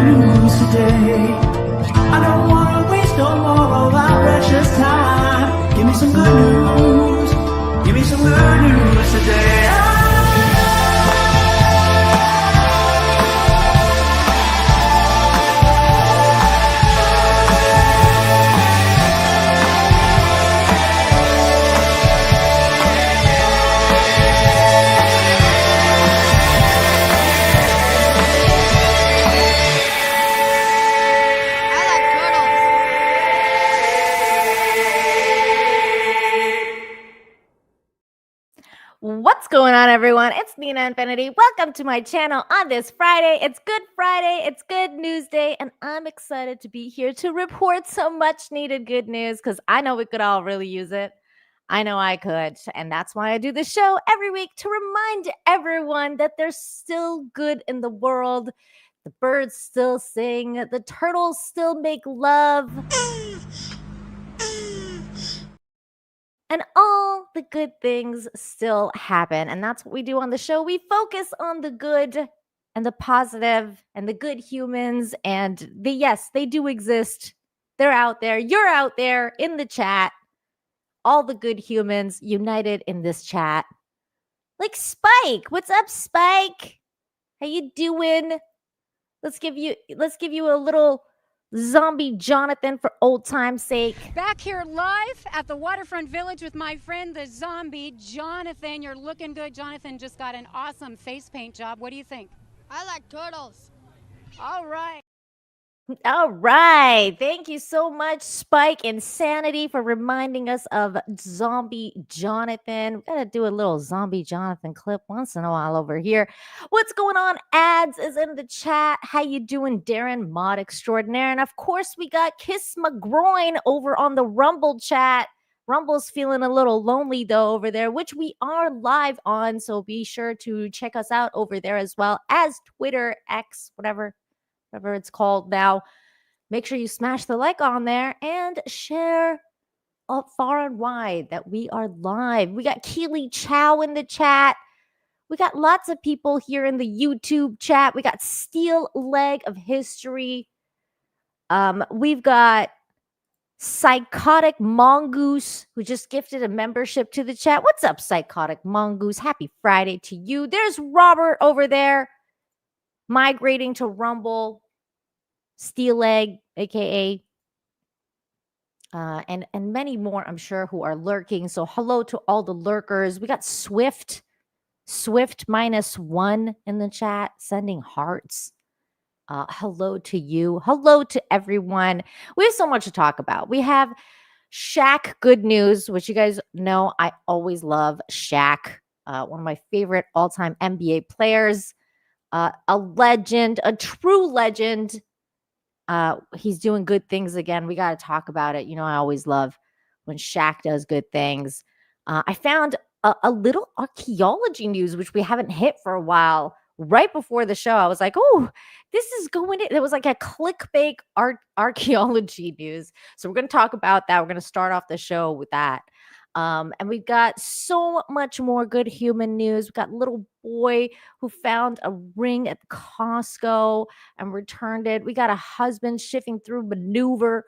news today. I don't want to waste no more of our precious time. Give me some good news. Give me some good news today. What's going on, everyone? It's Nina Infinity. Welcome to my channel on this Friday. It's Good Friday. It's Good News Day, and I'm excited to be here to report some much needed good news because I know we could all really use it. I know I could, and that's why I do this show every week to remind everyone that there's still good in the world. The birds still sing. The turtles still make love. And all the good things still happen. And that's what we do on the show. We focus on the good and the positive and the good humans. And yes, they do exist. They're out there. You're out there in the chat. All the good humans united in this chat. Like Spike. What's up, Spike? How you doing? Let's give you a little Zombie Jonathan for old time's sake. Back here live at the Waterfront Village with my friend, the zombie Jonathan. You're looking good. Jonathan just got an awesome face paint job. What do you think? I like turtles. All right. All right. Thank you so much, Spike Insanity, for reminding us of Zombie Jonathan. We got to do a little Zombie Jonathan clip once in a while over here. What's going on? Ads is in the chat. How you doing, Darren Mod Extraordinaire? And of course, we got Kiss McGroin over on the Rumble chat. Rumble's feeling a little lonely, though, over there, which we are live on. So be sure to check us out over there as well as Twitter, X, whatever it's called now. Make sure you smash the like on there and share up far and wide that we are live. We got Keely Chow in the chat. We got lots of people here in the YouTube chat. We got Steel Leg of History. We've got Psychotic Mongoose, who just gifted a membership to the chat. What's up, Psychotic Mongoose? Happy Friday to you. There's Robert over there, migrating to Rumble. Steel Leg, aka and many more, I'm sure, who are lurking. So hello to all the lurkers. We got Swift -1 in the chat, sending hearts. Hello to you. Hello to everyone. We have so much to talk about. We have Shaq good news, which you guys know I always love Shaq. One of my favorite all-time NBA players. A legend, a true legend. He's doing good things again. We got to talk about it. You know, I always love when Shaq does good things. I found a little archaeology news, which we haven't hit for a while. Right before the show, I was like, oh, this is going in. It was like a clickbait archaeology news. So we're going to talk about that. We're going to start off the show with that. And we've got so much more good human news. We've got little boy who found a ring at Costco and returned it. We got a husband shifting through manure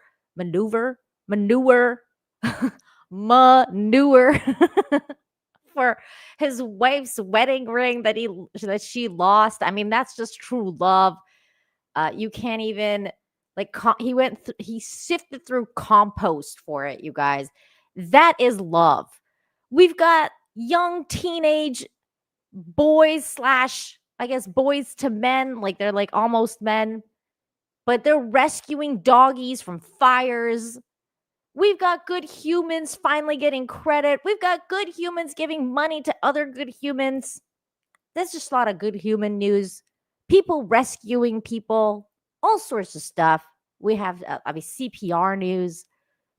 for his wife's wedding ring that she lost. I mean, that's just true love. You can't even he sifted through compost for it, you guys. That is love. We've got young teenage boys / I guess boys to men, like they're like almost men, but they're rescuing doggies from fires. We've got good humans finally getting credit. We've got good humans giving money to other good humans. There's just a lot of good human news. People rescuing people, all sorts of stuff. We have CPR news.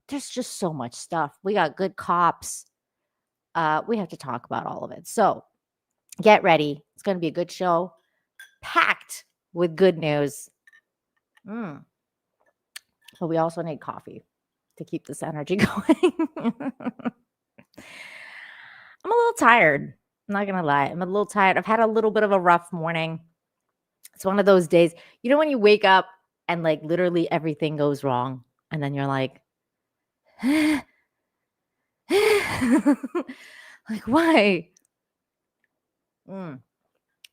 There's just so much stuff. We got good cops. We have to talk about all of it. So get ready. It's going to be a good show, packed with good news. But we also need coffee to keep this energy going. I'm a little tired. I'm not going to lie. I'm a little tired. I've had a little bit of a rough morning. It's one of those days, you know, when you wake up and like literally everything goes wrong, and then you're like, like, why? Mm.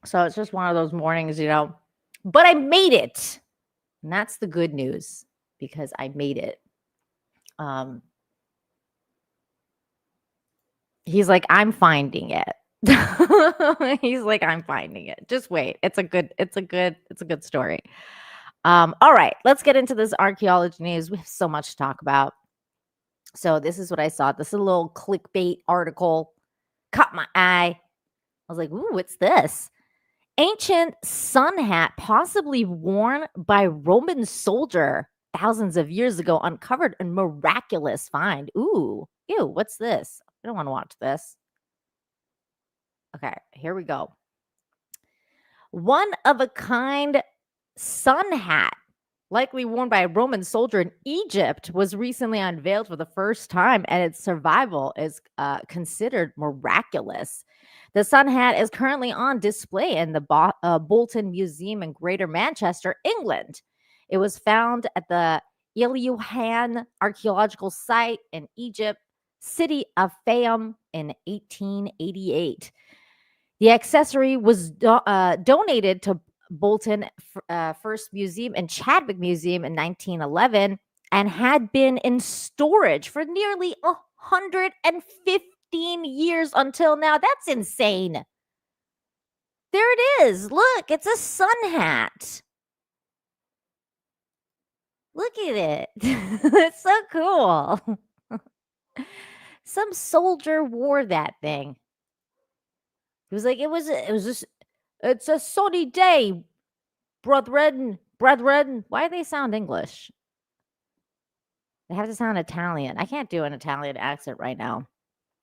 So it's just one of those mornings, you know. But I made it. And that's the good news because I made it. He's like, I'm finding it. He's like, I'm finding it. Just wait. It's a good story. All right, let's get into this archaeology news. We have so much to talk about. So this is what I saw. This is a little clickbait article. Caught my eye. I was like, ooh, what's this? Ancient sun hat possibly worn by Roman soldier thousands of years ago uncovered in miraculous find. Ooh, ew, what's this? I don't want to watch this. Okay, here we go. One of a kind sun hat, likely worn by a Roman soldier in Egypt, was recently unveiled for the first time, and its survival is considered miraculous. The sun hat is currently on display in the Bolton Museum in Greater Manchester, England. It was found at the Iluhan archaeological site in Egypt, city of Fayum in 1888. The accessory was donated to Bolton First Museum and Chadwick Museum in 1911 and had been in storage for nearly 115 years until now. That's insane. There it is. Look, it's a sun hat. Look at it. It's so cool. Some soldier wore that thing. He was like, it was just, it's a sunny day, brethren. Why do they sound English? They have to sound Italian. I can't do an Italian accent right now.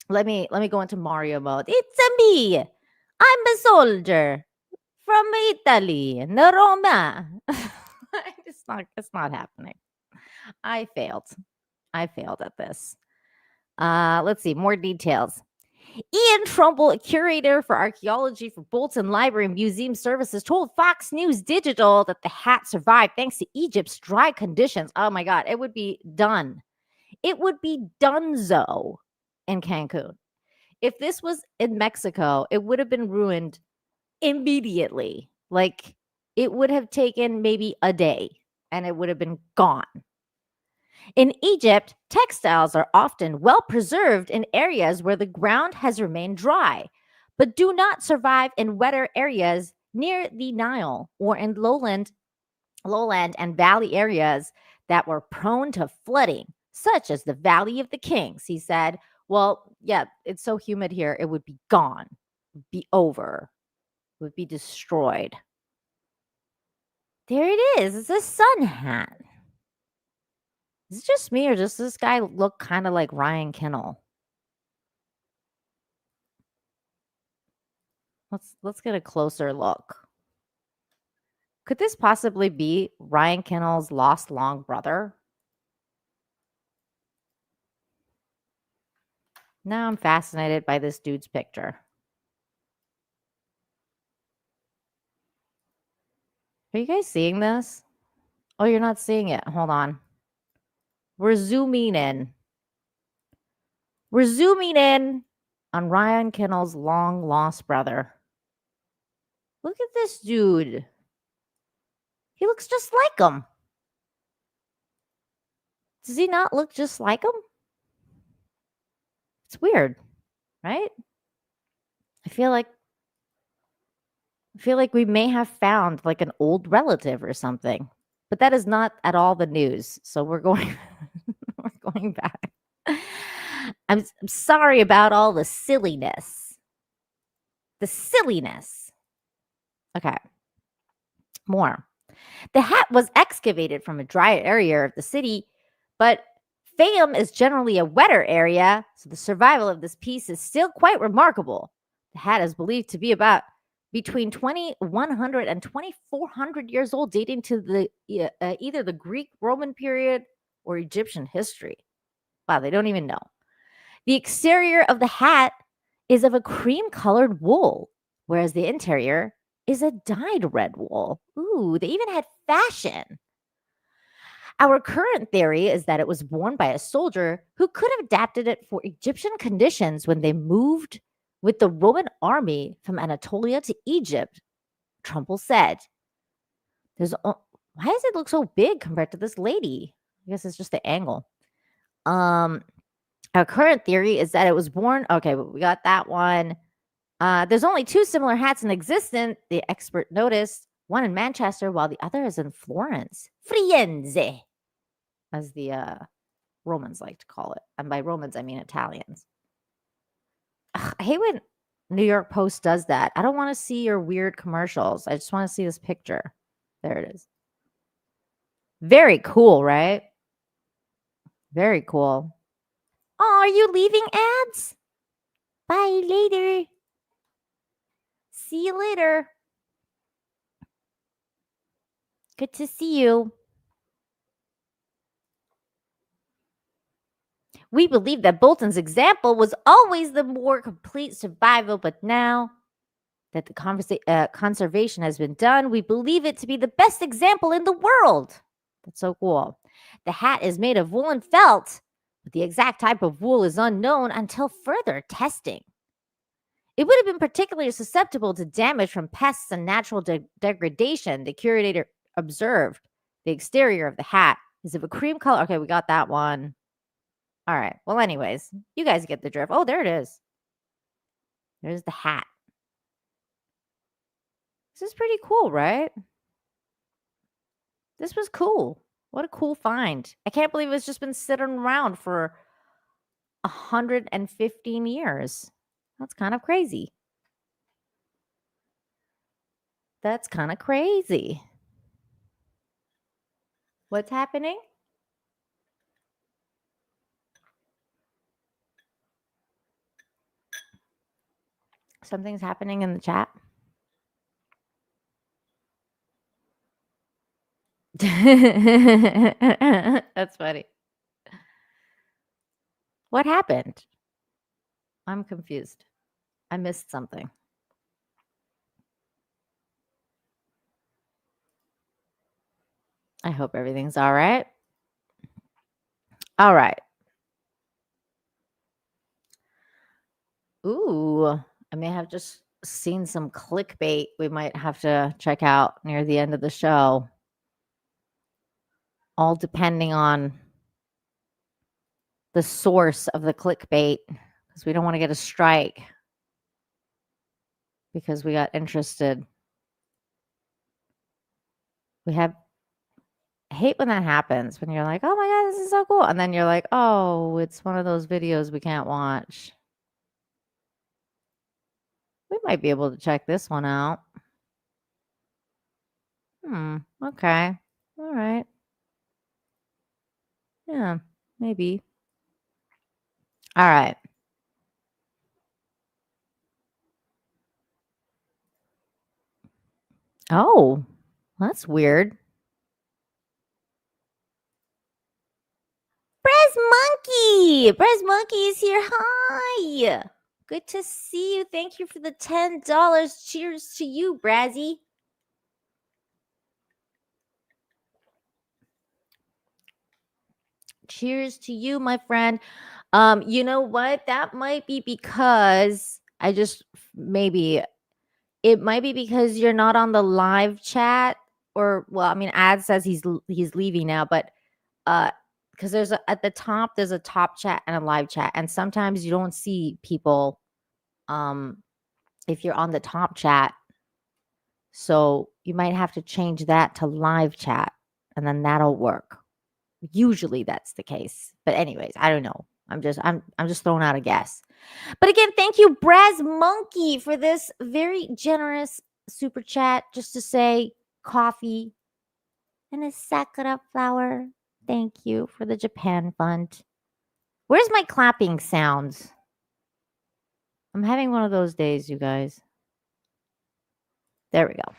Let me go into Mario mode. It's a me. I'm a soldier from Italy, Roma. It's not happening. I failed at this. Let's see more details. Ian Trumbull, a curator for archaeology for Bolton Library and Museum Services, told Fox News Digital that the hat survived thanks to Egypt's dry conditions. Oh my God, it would be done. It would be donezo in Cancun. If this was in Mexico, it would have been ruined immediately. Like it would have taken maybe a day and it would have been gone. In Egypt, textiles are often well preserved in areas where the ground has remained dry, but do not survive in wetter areas near the Nile or in lowland and valley areas that were prone to flooding, such as the Valley of the Kings. He said, well, yeah, it's so humid here, it would be gone, be over, would be destroyed. There it is. It's a sun hat. Is it just me or does this guy look kind of like Ryan Kinnell? Let's get a closer look. Could this possibly be Ryan Kinnell's lost long brother? Now I'm fascinated by this dude's picture. Are you guys seeing this? Oh, you're not seeing it. Hold on. We're zooming in. We're zooming in on Ryan Kinnell's long lost brother. Look at this dude. He looks just like him. Does he not look just like him? It's weird, right? I feel like we may have found like an old relative or something. But that is not at all the news. So we're going we're going back. I'm sorry about all the silliness. The silliness. Okay. More. The hat was excavated from a dry area of the city, but Fayum is generally a wetter area, so the survival of this piece is still quite remarkable. The hat is believed to be about between 2100 and 2400 years old, dating to the either the Greek Roman period or Egyptian history. Wow, they don't even know. The exterior of the hat is of a cream-colored wool, whereas the interior is a dyed red wool. Ooh, they even had fashion. Our current theory is that it was worn by a soldier who could have adapted it for Egyptian conditions when they moved with the Roman army from Anatolia to Egypt, Trumbull said. Why does it look so big compared to this lady? I guess it's just the angle. Our current theory is that it was worn. Okay, we got that one. There's only 2 similar hats in existence, the expert noticed. One in Manchester, while the other is in Florence. Firenze, as the Romans like to call it. And by Romans, I mean Italians. Ugh, I hate when New York Post does that. I don't want to see your weird commercials. I just want to see this picture. There it is. Very cool, right? Very cool. Oh, are you leaving, ads? Bye later. See you later. Good to see you. We believe that Bolton's example was always the more complete survival, but now that the conservation has been done, we believe it to be the best example in the world. That's so cool. The hat is made of woolen felt, but the exact type of wool is unknown until further testing. It would have been particularly susceptible to damage from pests and natural degradation, the curator observed. The exterior of the hat is of a cream color. Okay, we got that one. All right. Well, anyways, you guys get the drift. Oh, there it is. There's the hat. This is pretty cool, right? This was cool. What a cool find. I can't believe it's just been sitting around for 115 years. That's kind of crazy. That's kind of crazy. What's happening? Something's happening in the chat. That's funny. What happened? I'm confused. I missed something. I hope everything's all right. All right. Ooh, I may have just seen some clickbait we might have to check out near the end of the show. All depending on the source of the clickbait, because we don't want to get a strike because we got interested. I hate when that happens, when you're like, oh my God, this is so cool. And then you're like, oh, it's one of those videos we can't watch. We might be able to check this one out. Okay. All right. Yeah, maybe. All right. Oh, that's weird. Brez Monkey is here. Hi. Good to see you. Thank you for the $10. Cheers to you, Brazzy. Cheers to you, my friend. You know what? That might be because it might be because you're not on the live chat, or well, I mean, Ad says he's leaving now, but because at the top there's a top chat and a live chat, and sometimes you don't see people if you're on the top chat. So you might have to change that to live chat, and then that'll work. Usually that's the case. But anyways, I don't know. I'm just throwing out a guess. But again, thank you, Braz Monkey, for this very generous super chat, just to say coffee and a sakura flower. Thank you for the Japan fund. Where's my clapping sounds? I'm having one of those days, you guys. There we go.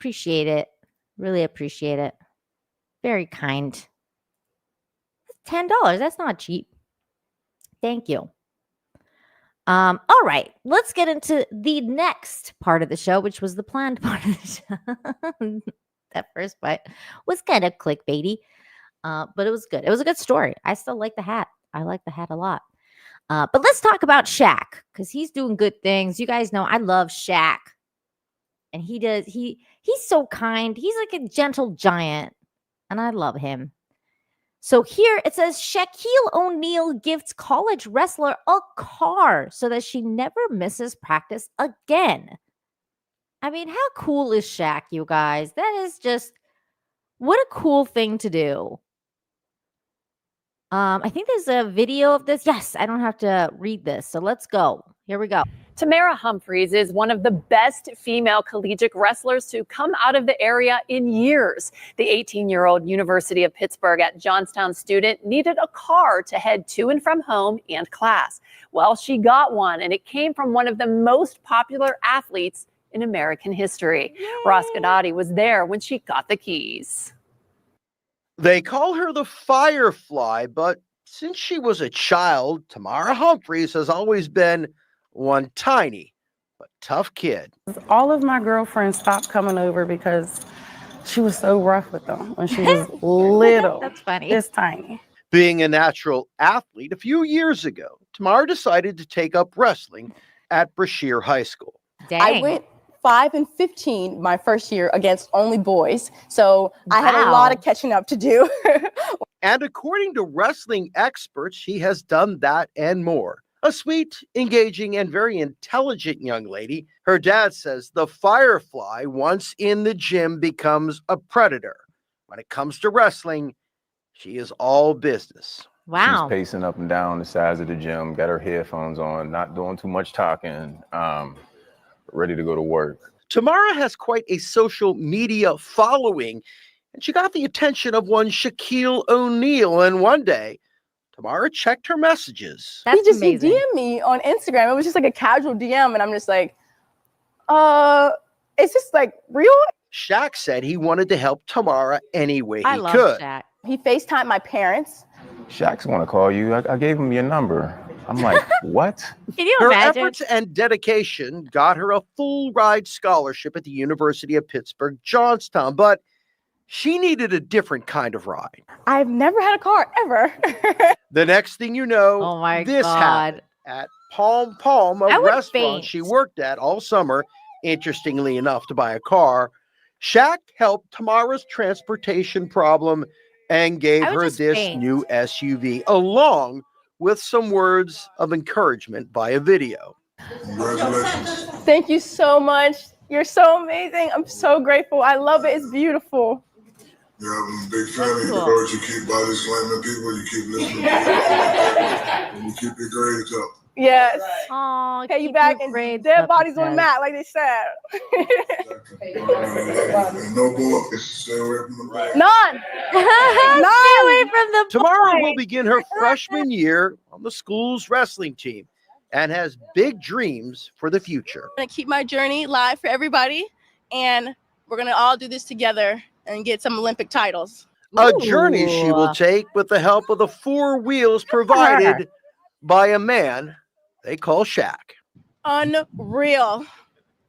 Appreciate it. Really appreciate it. Very kind. $10. That's not cheap. Thank you. All right, let's get into the next part of the show, which was the planned part of the show. That first part was kind of clickbaity, but it was good. It was a good story. I still like the hat. I like the hat a lot. But let's talk about Shaq because he's doing good things. You guys know I love Shaq, and he's so kind. He's like a gentle giant, and I love him. So here it says Shaquille O'Neal gifts college wrestler a car so that she never misses practice again. I mean, how cool is Shaq, you guys? That is just what a cool thing to do. I think there's a video of this. Yes, I don't have to read this. So let's go. Here we go. Tamara Humphreys is one of the best female collegiate wrestlers to come out of the area in years. The 18-year-old University of Pittsburgh at Johnstown student needed a car to head to and from home and class. Well, she got one, and it came from one of the most popular athletes in American history. Archeology was there when she got the keys. They call her the Firefly, but since she was a child, Tamara Humphreys has always been one tiny but tough kid. All of my girlfriends stopped coming over because she was so rough with them when she was little. That's funny. This tiny. Being a natural athlete, a few years ago, Tamara decided to take up wrestling at Brashear High School. Dang. I went 5-15 my first year against only boys. So I had a lot of catching up to do. And according to wrestling experts, she has done that and more. A sweet, engaging, and very intelligent young lady. Her dad says the Firefly, once in the gym, becomes a predator. When it comes to wrestling, she is all business. Wow. She's pacing up and down the sides of the gym, got her headphones on, not doing too much talking, ready to go to work. Tamara has quite a social media following, and she got the attention of one Shaquille O'Neal. And one day, Tamara checked her messages. That's He amazing. DM'd me on Instagram. It was just like a casual DM. And I'm just like, is this like real? Shaq said he wanted to help Tamara any way I he love could. Shaq. He FaceTimed my parents. Shaq's want to call you. I gave him your number. I'm like, what? Can you Her imagine? efforts and dedication got her a full ride scholarship at the University of Pittsburgh, Johnstown, but she needed a different kind of ride. I've never had a car ever. The next thing you know, Oh my this God. happened at Palm, I a would restaurant faint. she worked at all summer, interestingly enough, to buy a car. Shaq helped Tamara's transportation problem and gave I would her just this faint. new SUV, along with some words of encouragement via video. Congratulations. Thank you so much. You're so amazing. I'm so grateful. I love it. It's beautiful. Yeah, I'm a big fan That's of you. cool. Coach. You keep body slamming people, you keep listening to people, and you keep your grades up. Yes. Oh, Pay you back and dead bodies on the mat, like they said. And no bullets. Stay away from the back. None. Stay away from the Tamara boy. will begin her freshman year on the school's wrestling team and has big dreams for the future. I'm gonna keep my journey live for everybody, and we're gonna all do this together and get some Olympic titles. A journey she will Ooh. take with the help of the four wheels provided by a man they call Shaq. Unreal.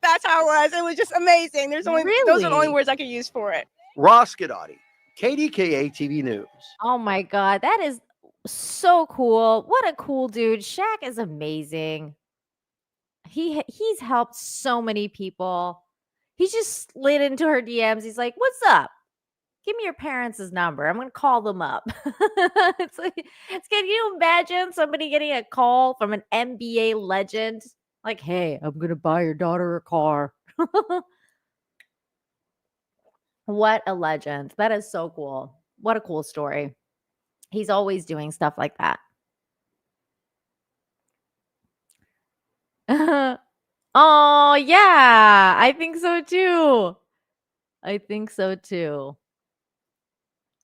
That's how it was. It was just amazing. Those are the only Really? words I could use for it. Ross Godotti, KDKA TV News. Oh my God, that is so cool. What a cool dude. Shaq is amazing. He's helped so many people. He just slid into her DMs. He's like, "What's up? Give me your parents' number. I'm gonna call them up." It's like, can you imagine somebody getting a call from an NBA legend? Like, "Hey, I'm gonna buy your daughter a car." What a legend. That is so cool. What a cool story. He's always doing stuff like that. Oh, yeah. I think so too. I think so too.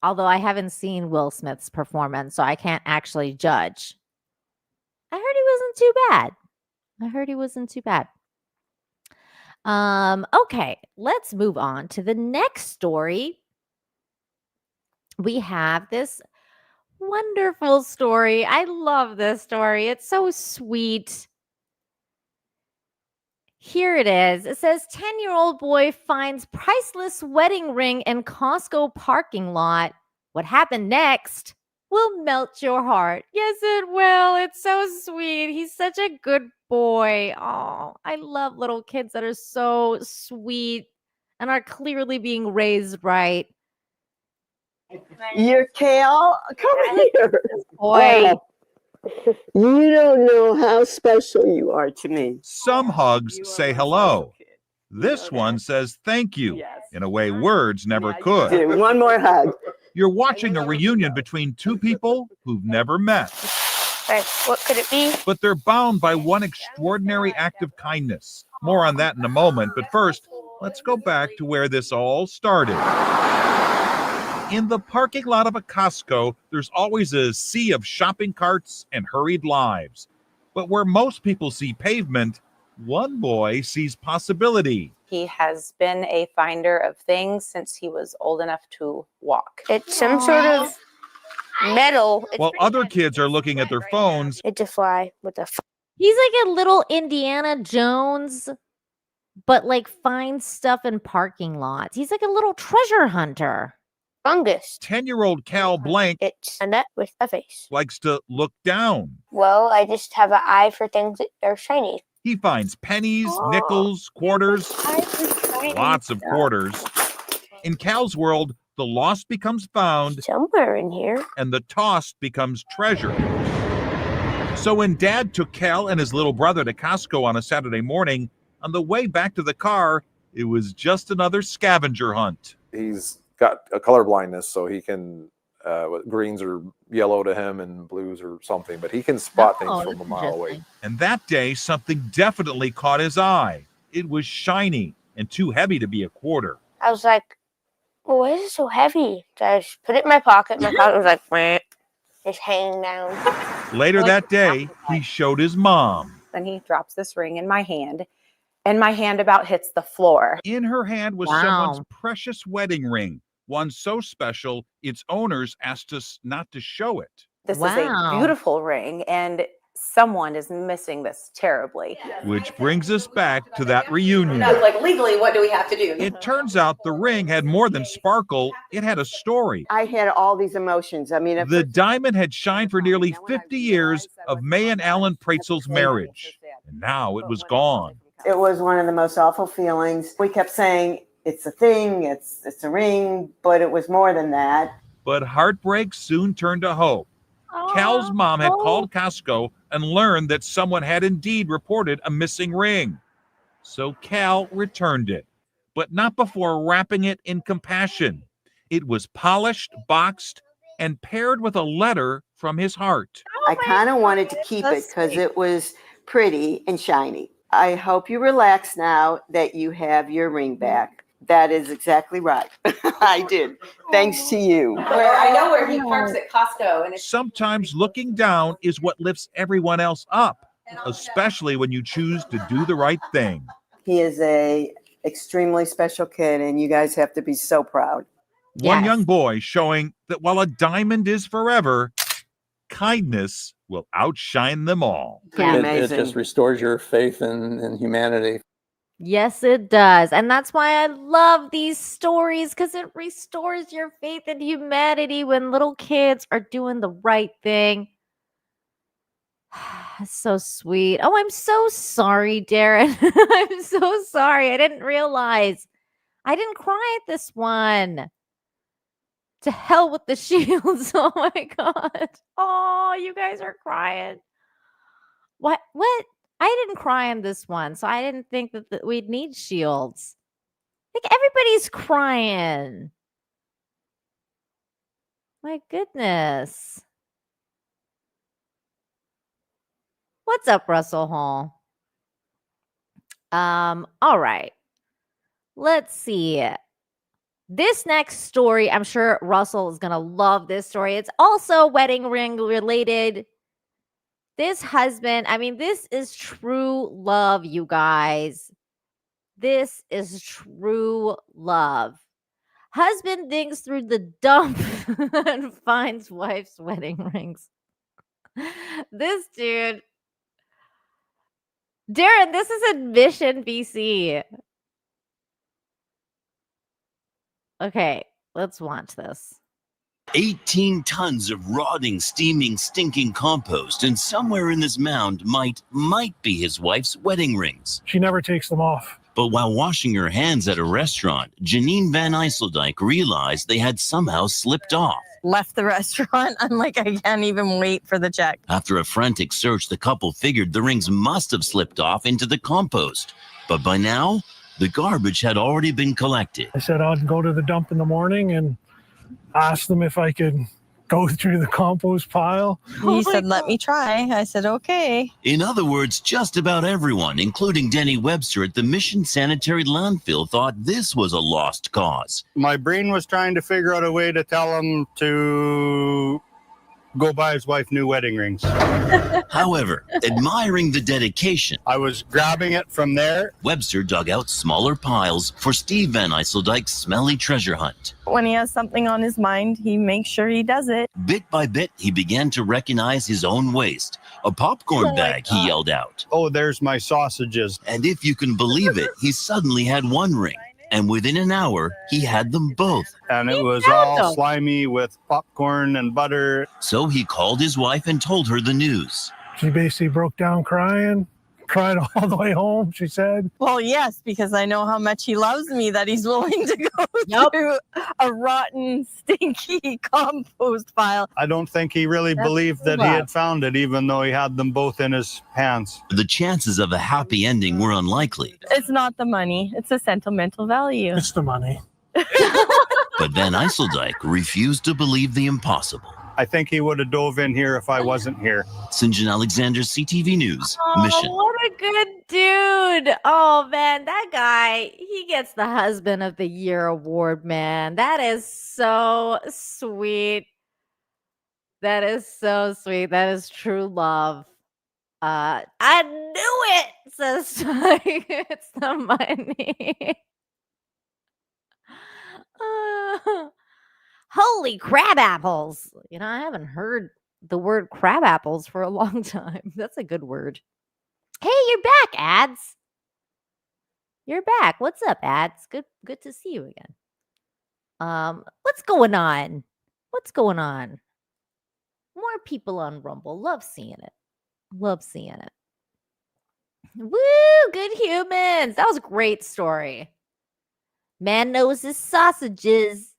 Although I haven't seen Will Smith's performance, so I can't actually judge. I heard he wasn't too bad. Okay, let's move on to the next story. We have this Wonderful story. I love this story. It's so sweet. Here it is. It says 10-year-old boy finds priceless wedding ring in Costco parking lot. What happened next will melt your heart. Yes, it will. It's so sweet. He's such a good boy. Oh, I love little kids that are so sweet and are clearly being raised right. You're Kale. Come here. Boy. You don't know how special you are to me. Some hugs say hello. This one says thank you in a way words never could. One more hug. You're watching a reunion between two people who've never met. What could it be? But they're bound by one extraordinary act of kindness. More on that in a moment, but first, let's go back to where this all started. In the parking lot of a Costco, there's always a sea of shopping carts and hurried lives. But where most people see pavement, one boy sees possibility. He has been a finder of things since he was old enough to walk. It's some sort of metal. While other kids are looking at their phones, It's a fly with a He's like a little Indiana Jones, but like finds stuff in parking lots. He's like a little treasure hunter. fungus. 10-year-old Cal Blank It's a nut with a face. likes to look down. Well, I just have an eye for things that are shiny. He finds pennies, nickels, quarters, lots of quarters. In Cal's world, the lost becomes found Somewhere in here. and the tossed becomes treasure. So when Dad took Cal and his little brother to Costco on a Saturday morning, on the way back to the car, it was just another scavenger hunt. He's got a color blindness, so he can greens are yellow to him and blues or something, but he can spot things from a mile away. And that day, something definitely caught his eye. It was shiny and too heavy to be a quarter. I was like, well, why is it so heavy? So I just put it in my pocket. My pocket was like, meh, just hanging down. Later that day, he showed his mom. Then he drops this ring in my hand, and my hand about hits the floor. In her hand was someone's precious wedding ring, one so special its owners asked us not to show it. This is a beautiful ring, and someone is missing this terribly. Which brings us back to that reunion. Like legally, what do we have to do? It turns out the ring had more than sparkle, it had a story. I had all these emotions. I mean, The diamond had shined for nearly 50 years of May and Alan Preitzel's marriage, and now it was gone. it was one of the most awful feelings. We kept saying, it's a thing, it's a ring, but it was more than that. But heartbreak soon turned to hope. Cal's mom had called Costco and learned that someone had indeed reported a missing ring. So Cal returned it, but not before wrapping it in compassion. It was polished, boxed, and paired with a letter from his heart. I kind of wanted to keep it because it was pretty and shiny. I hope you relax now that you have your ring back. That is exactly right. I did. Thanks to you. I know where he parks at Costco. And Sometimes looking down is what lifts everyone else up, especially when you choose to do the right thing. He is a extremely special kid, and you guys have to be so proud. One young boy showing that while a diamond is forever, kindness will outshine them all. It just restores your faith in humanity. Yes, it does. And that's why I love these stories, because it restores your faith in humanity when little kids are doing the right thing. It's so sweet. Oh, I'm so sorry, Darren. I'm so sorry. I didn't realize. I didn't cry at this one. To hell with the shields. Oh my God. Oh, you guys are crying. What? I didn't cry on this one, so I didn't think that we'd need shields. Like, everybody's crying. My goodness. What's up, Russell Hall? All right. Let's see. This next story, I'm sure Russell is going to love this story. It's also wedding ring related. This husband, I mean, this is true love, you guys. This is true love. Husband digs through the dump and finds wife's wedding rings. This dude. Darren, this is in Mission, BC. Okay, let's watch this. 18 tons of rotting, steaming, stinking compost, and somewhere in this mound might be his wife's wedding rings. She never takes them off. But while washing her hands at a restaurant, Janine Van Ijseldijk realized they had somehow slipped off. Left the restaurant. I'm like, I can't even wait for the check. After a frantic search, the couple figured the rings must have slipped off into the compost. But by now, the garbage had already been collected. I said I'd go to the dump in the morning and ask them if I could go through the compost pile. He said, let me try. I said, okay. In other words, just about everyone, including Denny Webster at the Mission Sanitary Landfill, thought this was a lost cause. My brain was trying to figure out a way to tell him to go buy his wife new wedding rings. However, admiring the dedication, I was grabbing it from there. Webster dug out smaller piles for Steve Van Ijseldijk's smelly treasure hunt. When he has something on his mind, he makes sure he does it. Bit by bit, he began to recognize his own waste. A popcorn bag, he yelled out. Oh, there's my sausages. And if you can believe it, he suddenly had one ring. And within an hour, he had them both. And it was all slimy with popcorn and butter. So he called his wife and told her the news. She basically broke down crying, cried all the way home, she said. Well, yes, because I know how much he loves me that he's willing to go through a rotten, stinky compost pile. I don't think he really believed that he had found it, even though he had them both in his hands. The chances of a happy ending were unlikely. It's not the money. It's the sentimental value. It's the money. But Van Ijseldijk refused to believe the impossible. I think he would have dove in here if I wasn't here. St. John Alexander, CTV News, Mission. What a good dude. Oh, man, that guy, he gets the Husband of the Year award, man. That is so sweet. That is so sweet. That is true love. I knew it, says Spike. It's the money. Holy crab apples. You know, I haven't heard the word crab apples for a long time. That's a good word. Hey, you're back, Ads. You're back. What's up, Ads? Good to see you again. What's going on? What's going on? More people on Rumble. Love seeing it. Love seeing it. Woo, good humans. That was a great story. Man knows his sausages.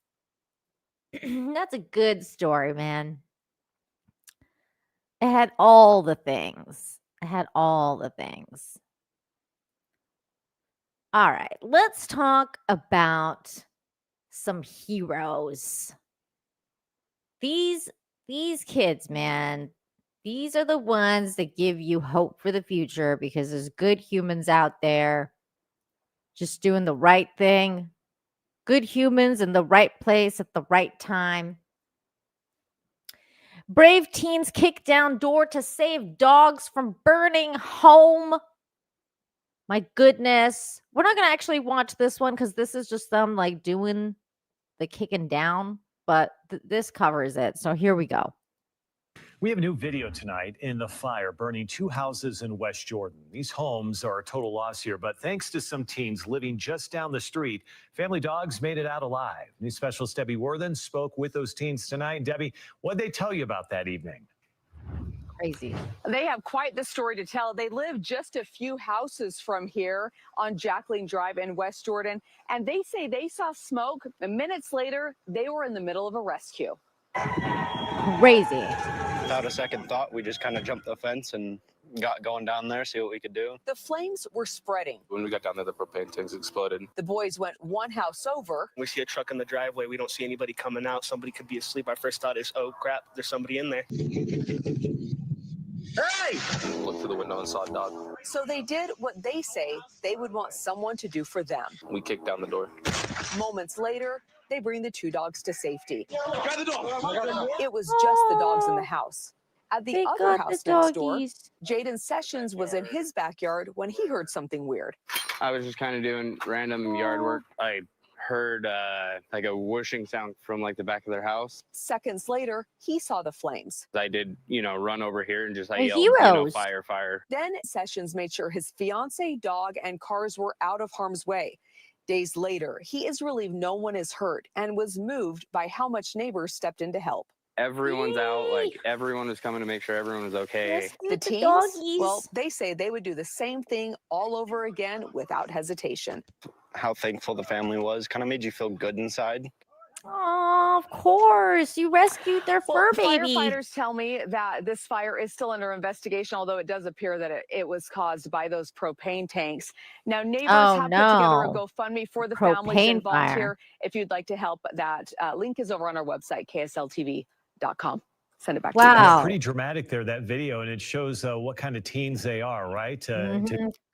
That's a good story, man. It had all the things. It had all the things. All right, let's talk about some heroes. These kids, man, these are the ones that give you hope for the future because there's good humans out there just doing the right thing. Good humans in the right place at the right time. Brave teens kick down door to save dogs from burning home. My goodness. We're not going to actually watch this one because this is just them like doing the kicking down, but this covers it. So here we go. We have a new video tonight in the fire burning 2 houses in West Jordan. These homes are a total loss here, but thanks to some teens living just down the street, family dogs made it out alive. News specialist Debbie Worthen spoke with those teens tonight. Debbie, what did they tell you about that evening? Crazy. They have quite the story to tell. They live just a few houses from here on Jacqueline Drive in West Jordan, and they say they saw smoke. And minutes later, they were in the middle of a rescue. Crazy. Without a second thought, we just kind of jumped the fence and got going down there, see what we could do. The flames were spreading. When we got down there, the propane tanks exploded. The boys went one house over. We see a truck in the driveway. We don't see anybody coming out. Somebody could be asleep. Our first thought is, oh, crap, there's somebody in there. Hey! Looked through the window and saw a dog. So they did what they say they would want someone to do for them. We kicked down the door. Moments later, they bring the 2 dogs to safety. Grab the dog. It was just the dogs in the house. At the They other got house the next door, doggies. Jaden Sessions was in his backyard when he heard something weird. I was just kind of doing random yard work. I heard like a whooshing sound from like the back of their house. Seconds later, he saw the flames. I did, run over here and just I They're yelled, heroes. fire, fire. Then Sessions made sure his fiance, dog, and cars were out of harm's way. Days later, he is relieved no one is hurt and was moved by how much neighbors stepped in to help. Everyone's out, like everyone was coming to make sure everyone was okay. The teens, well, they say they would do the same thing all over again without hesitation. How thankful the family was kind of made you feel good inside. Oh, of course. You rescued their fur baby. Firefighters tell me that this fire is still under investigation, although it does appear that it was caused by those propane tanks. Now, neighbors have put together a GoFundMe for the families involved here. If you'd like to help, that link is over on our website, ksltv.com. Send it back to you guys. Pretty dramatic there, that video, and it shows what kind of teens they are, right?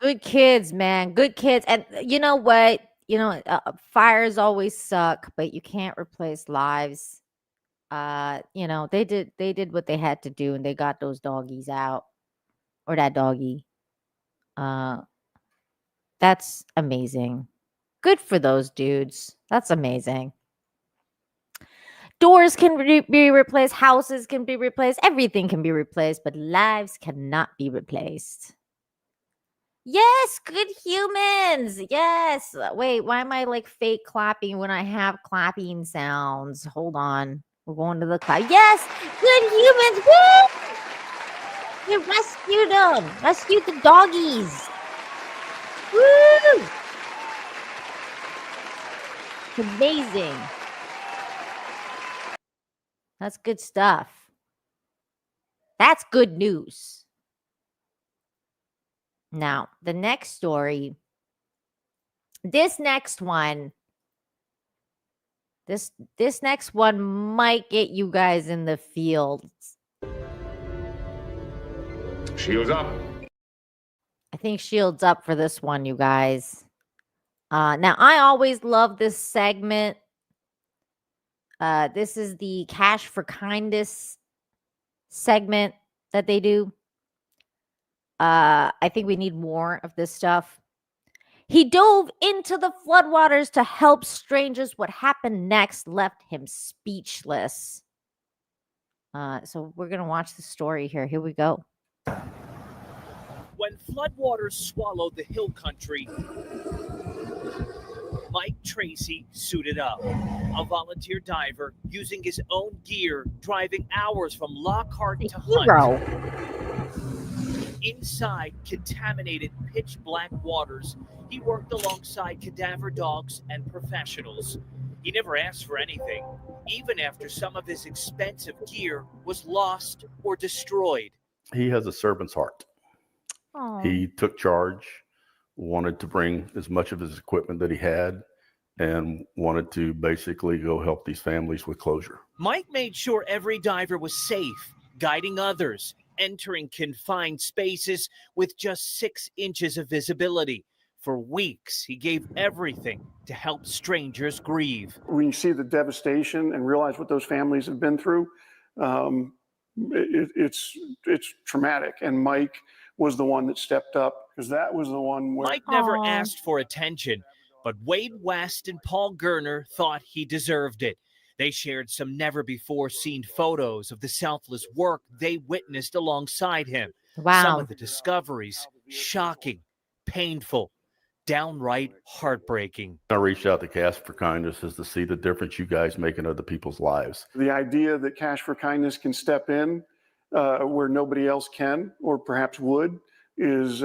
Good kids, man. Good kids. And you know what? Fires always suck, but you can't replace lives. They did what they had to do, and they got those doggies out, or that doggy. That's amazing. Good for those dudes. That's amazing. Doors can be replaced, houses can be replaced, everything can be replaced, but lives cannot be replaced. Yes, good humans. Yes. Wait, why am I like fake clapping when I have clapping sounds? Hold on. We're going to the clap. Yes, good humans. Woo! You rescued them. Rescued the doggies. Woo! It's amazing. That's good stuff. That's good news. Now, the next story, this next one might get you guys in the fields. Shields up. I think shields up for this one, you guys. Now, I always love this segment. This is the Cash for Kindness segment that they do. I think we need more of this stuff. He dove into the floodwaters to help strangers. What happened next left him speechless. So we're going to watch the story here. Here we go. When floodwaters swallowed the hill country, Mike Tracy suited up, a volunteer diver using his own gear, driving hours from Lockhart to Hunt. Inside contaminated pitch black waters, he worked alongside cadaver dogs and professionals. He never asked for anything, even after some of his expensive gear was lost or destroyed. He has a servant's heart. Aww. He took charge, wanted to bring as much of his equipment that he had, and wanted to basically go help these families with closure. Mike made sure every diver was safe, guiding others, entering confined spaces with just 6 inches of visibility. For weeks, he gave everything to help strangers grieve. When you see the devastation and realize what those families have been through, it's traumatic. And Mike was the one that stepped up, because that was the one where... Mike never asked for attention, but Wade West and Paul Gerner thought he deserved it. They shared some never-before-seen photos of the selfless work they witnessed alongside him. Wow. Some of the discoveries, shocking, painful, downright heartbreaking. I reached out to Cash for Kindness is to see the difference you guys make in other people's lives. The idea that Cash for Kindness can step in where nobody else can, or perhaps would, is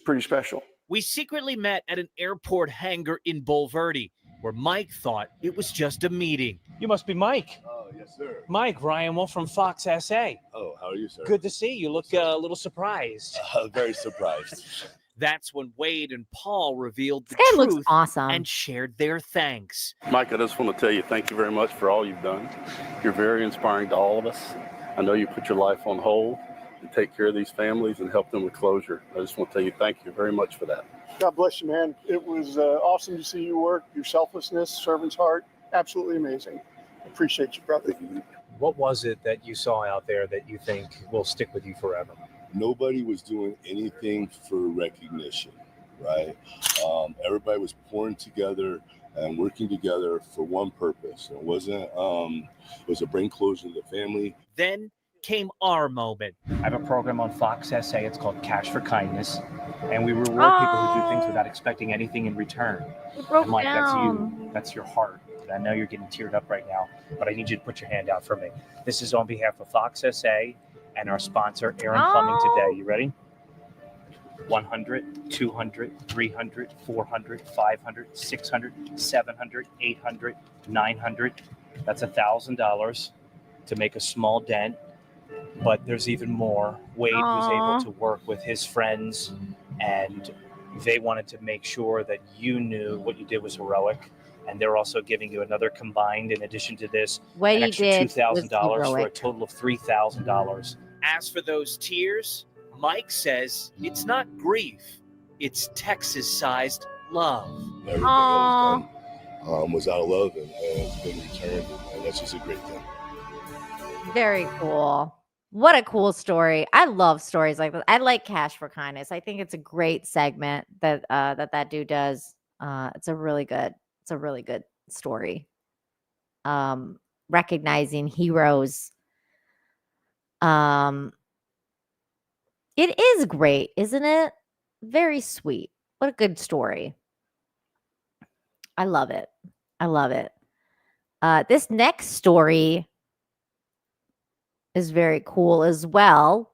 pretty special. We secretly met at an airport hangar in Bulverde, where Mike thought it was just a meeting. You must be Mike. Oh, yes, sir. Mike, Ryan Wolf from Fox SA. Oh, how are you, sir? Good to see you. You look a little surprised. Very surprised. That's when Wade and Paul revealed the This guy truth looks awesome. and shared their thanks. Mike, I just want to tell you thank you very much for all you've done. You're very inspiring to all of us. I know you put your life on hold to take care of these families and help them with closure. I just want to tell you thank you very much for that. God bless you, man. It was awesome to see you work. Your selflessness, servant's heart, absolutely amazing. Appreciate you, brother. What was it that you saw out there that you think will stick with you forever? Nobody was doing anything for recognition. right? Everybody was pouring together and working together for one purpose. It wasn't, it was a bring closure to the family. Then came our moment. I have a program on Fox SA. It's called Cash for Kindness. And we reward people who do things without expecting anything in return. broke And Mike, that's down. you. That's your heart. And I know you're getting teared up right now, but I need you to put your hand out for me. This is on behalf of Fox SA and our sponsor, Aaron Plumbing Today. You ready? 100, 200, 300, 400, 500, 600, 700, 800, 900. That's $1,000 to make a small dent. But there's even more. Wade was able to work with his friends, and they wanted to make sure that you knew what you did was heroic. And they're also giving you another combined, in addition to this, What an he extra did $2,000 for a heroic. total of $3,000. As for those tears, Mike says it's not grief, it's Texas-sized love. Everything that was done was out of love, and it's been returned, and that's just a great thing. Very cool. What a cool story. I love stories like this. I like Cash for Kindness. I think it's a great segment that dude does. It's a really good story. Recognizing heroes. It is great, isn't it? Very sweet. What a good story. I love it. I love it. This next story is very cool as well.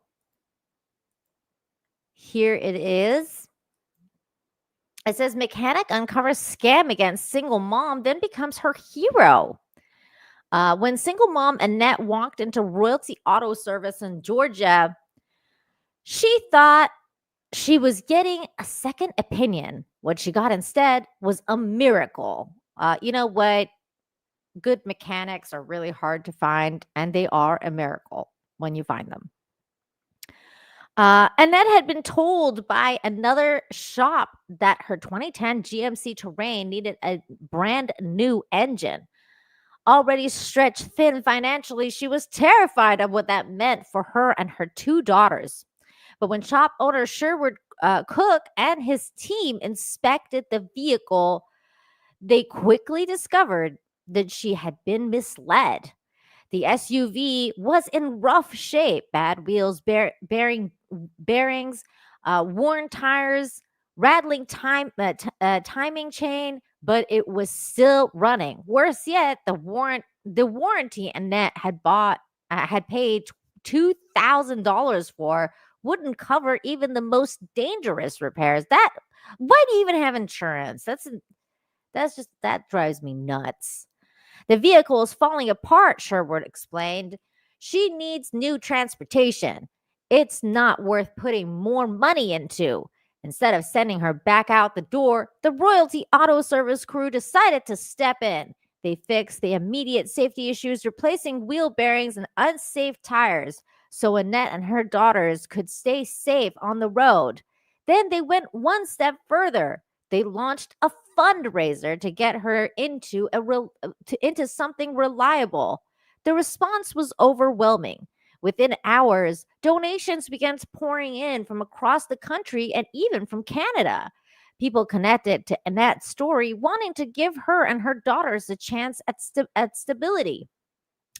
Here it is. It says mechanic uncovers scam against single mom, then becomes her hero. When single mom Annette walked into Royalty Auto Service in Georgia, she thought she was getting a second opinion. What she got instead was a miracle. You know what? Good mechanics are really hard to find, and they are a miracle when you find them. Annette had been told by another shop that her 2010 GMC Terrain needed a brand new engine. Already stretched thin financially, she was terrified of what that meant for her and her two daughters. But when shop owner Sherwood Cook and his team inspected the vehicle, they quickly discovered that she had been misled. The SUV was in rough shape, bad wheels, bearings, worn tires, rattling timing chain, but it was still running. Worse yet, the warranty Annette had paid $2,000 for wouldn't cover even the most dangerous repairs. Why do you even have insurance? That drives me nuts. The vehicle is falling apart, Sherwood explained. She needs new transportation. It's not worth putting more money into. Instead of sending her back out the door, the Royalty Auto Service crew decided to step in. They fixed the immediate safety issues, replacing wheel bearings and unsafe tires so Annette and her daughters could stay safe on the road. Then they went one step further. They launched a fundraiser to get her into something reliable. The response was overwhelming. Within hours, donations began pouring in from across the country and even from Canada. People connected to Annette's story, wanting to give her and her daughters a chance at stability.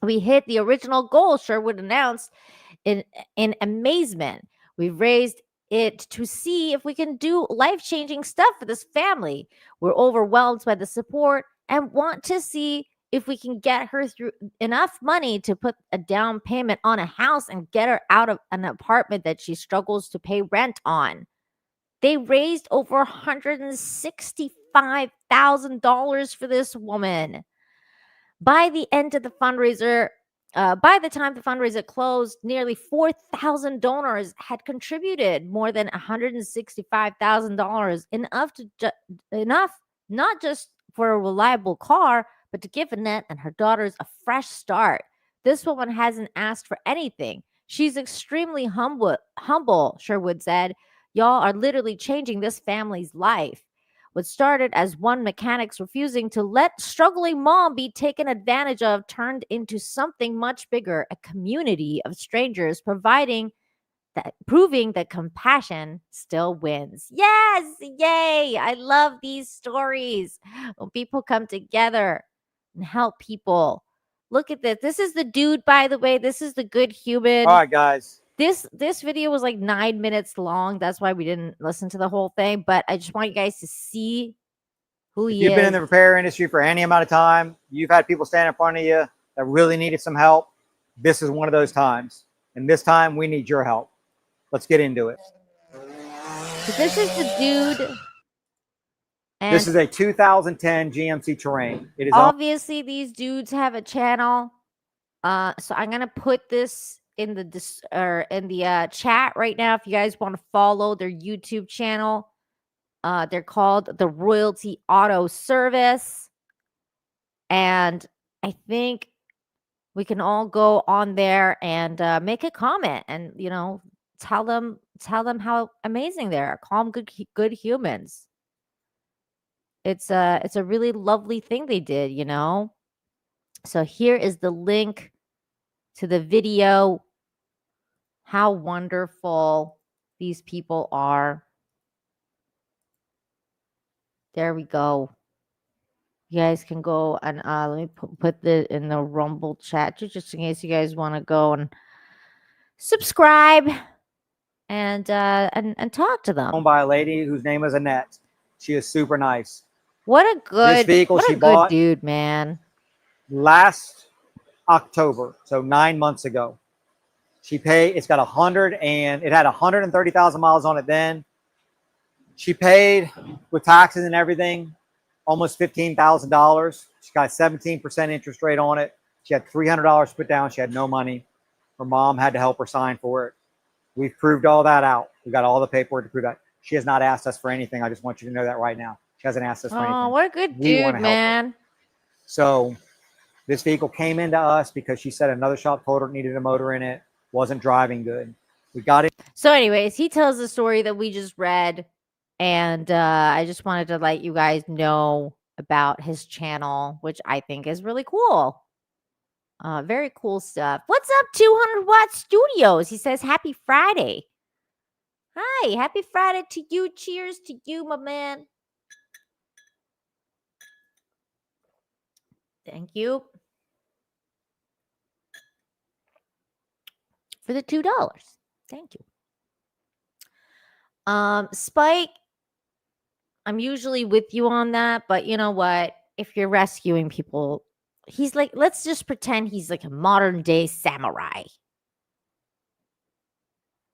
We hit the original goal, Sherwood announced in amazement. We've raised it to see if we can do life-changing stuff for this family. We're overwhelmed by the support and want to see if we can get her through enough money to put a down payment on a house and get her out of an apartment that she struggles to pay rent on. They raised over $165,000 for this woman. By the time the fundraiser closed, nearly 4,000 donors had contributed more than $165,000, enough not just for a reliable car, but to give Annette and her daughters a fresh start. This woman hasn't asked for anything. She's extremely humble, Sherwood said. Y'all are literally changing this family's life. What started as one mechanic's refusing to let struggling mom be taken advantage of turned into something much bigger, a community of strangers providing proving that compassion still wins. Yes, yay! I love these stories when people come together and help people. Look at this. This is the dude, by the way. This is the good human. All right, guys. This video was like 9 minutes long. That's why we didn't listen to the whole thing. But I just want you guys to see who If he you've been is. in the repair industry for any amount of time, you've had people stand in front of you that really needed some help. This is one of those times. And this time we need your help. Let's get into it. So this is the dude. And This is a 2010 GMC Terrain. It is obviously these dudes have a channel. So I'm gonna put this in the chat right now if you guys want to follow their YouTube channel. They're called the Royalty Auto Service, and I think we can all go on there and make a comment and tell them how amazing they are. Call them good humans. It's a really lovely thing they did, So here is the link to the video. How wonderful these people are. There we go. You guys can go and let me put in the Rumble chat just in case you guys want to go and subscribe and talk to them. owned by a lady whose name is Annette. She is super nice. What a good bought dude, man. Last October, so 9 months ago. It's got it had 130,000 miles on it then. She paid with taxes and everything almost $15,000. She got 17% interest rate on it. She had $300 put down. She had no money. Her mom had to help her sign for it. We've proved all that out. We got all the paperwork to prove that. She has not asked us for anything. I just want you to know that right now. She hasn't asked us for anything. Oh, what a good We dude, wanna help her. man. So this vehicle came into us because she said another shop told her it needed a motor in it, wasn't driving good. We got it. So anyways, he tells the story that we just read, and I just wanted to let you guys know about his channel, which I think is really cool. Very cool stuff. What's up, 200 Watt Studios? He says, happy Friday. Hi, happy Friday to you. Cheers to you, my man. Thank you for the $2. Thank you. Spike, I'm usually with you on that, but you know what? If you're rescuing people, he's like, let's just pretend he's like a modern day samurai.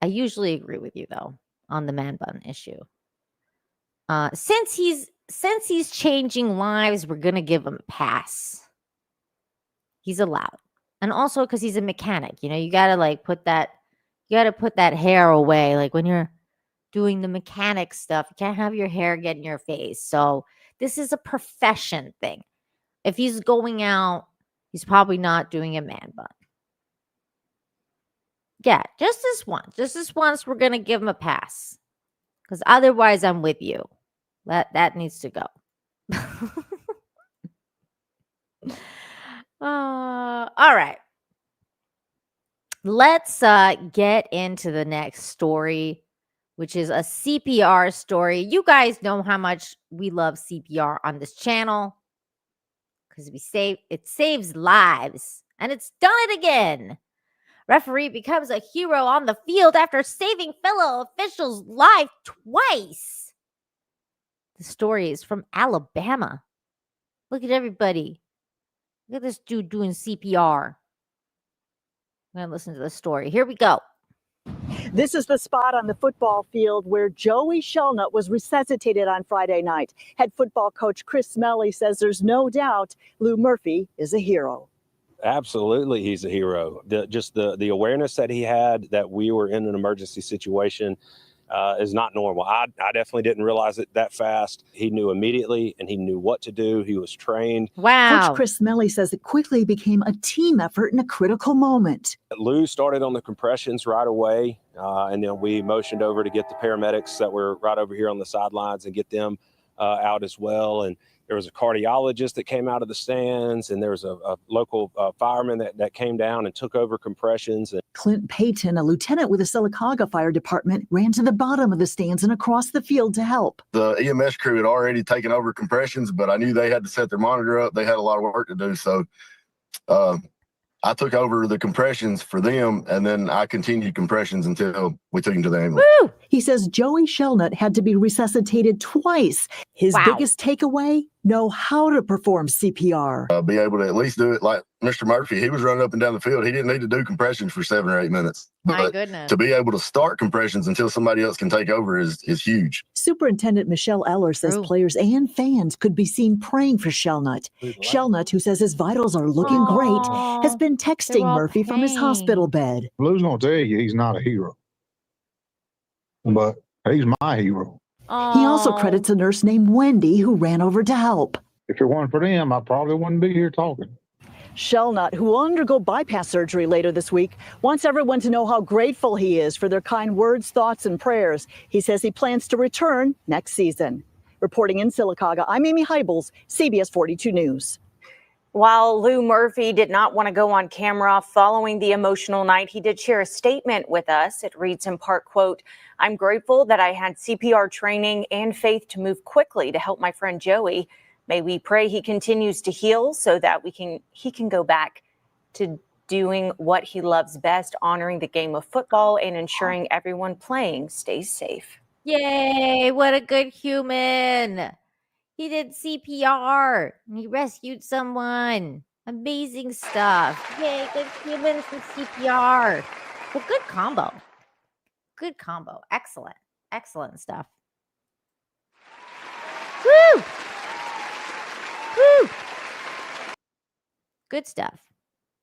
I usually agree with you though on the man bun issue. Since he's changing lives, we're gonna give him a pass. He's allowed. And also because he's a mechanic, you gotta put that hair away. Like when you're doing the mechanic stuff, you can't have your hair get in your face. So this is a profession thing. If he's going out, he's probably not doing a man bun. Yeah, just this once we're gonna give him a pass. Because otherwise I'm with you. That needs to go. All right. Let's get into the next story, which is a CPR story. You guys know how much we love CPR on this channel because it saves lives, and it's done it again. Referee becomes a hero on the field after saving fellow officials' life twice. The story is from Alabama. Look at everybody. Look at this dude doing CPR. I'm going to listen to the story. Here we go. This is the spot on the football field where Joey Shelnut was resuscitated on Friday night. Head football coach Chris Smelly says there's no doubt Lou Murphy is a hero. Absolutely, he's a hero. The awareness that he had that we were in an emergency situation is not normal. I definitely didn't realize it that fast. He knew immediately, and he knew what to do. He was trained. Coach Chris Smelly says it quickly became a team effort in a critical moment. Lou started on the compressions right away, and then we motioned over to get the paramedics that were right over here on the sidelines and get them out as well. And there was a cardiologist that came out of the stands, and there was a local fireman that came down and took over compressions. And Clint Payton, a lieutenant with the Sylacauga Fire Department, ran to the bottom of the stands and across the field to help. The EMS crew had already taken over compressions, but I knew they had to set their monitor up. They had a lot of work to do. So I took over the compressions for them, and then I continued compressions until we took him to the ambulance. Woo! He says Joey Shelnut had to be resuscitated twice. His biggest takeaway, know how to perform CPR. Be able to at least do it like Mr. Murphy. He was running up and down the field. He didn't need to do compressions for 7 or 8 minutes. My goodness. To be able to start compressions until somebody else can take over is huge. Superintendent Michelle Eller says players and fans could be seen praying for Shelnut. Shelnut, who says his vitals are looking great, has been texting Murphy from his hospital bed. Blue's gonna tell you he's not a hero, but he's my hero. He also credits a nurse named Wendy who ran over to help. If it weren't for them, I probably wouldn't be here talking. Shelnut, who will undergo bypass surgery later this week, wants everyone to know how grateful he is for their kind words, thoughts, and prayers. He says he plans to return next season. Reporting in Sylacauga, I'm Amy Heibels, CBS 42 News. While Lou Murphy did not want to go on camera following the emotional night, he did share a statement with us. It reads in part, quote, "I'm grateful that I had CPR training and faith to move quickly to help my friend Joey. May we pray he continues to heal so that he can go back to doing what he loves best, honoring the game of football and ensuring everyone playing stays safe." Yay, what a good human. He did CPR. He rescued someone. Amazing stuff. Yay, good humans and CPR. Well, good combo. Good combo. Excellent. Excellent stuff. Woo! Woo! Good stuff.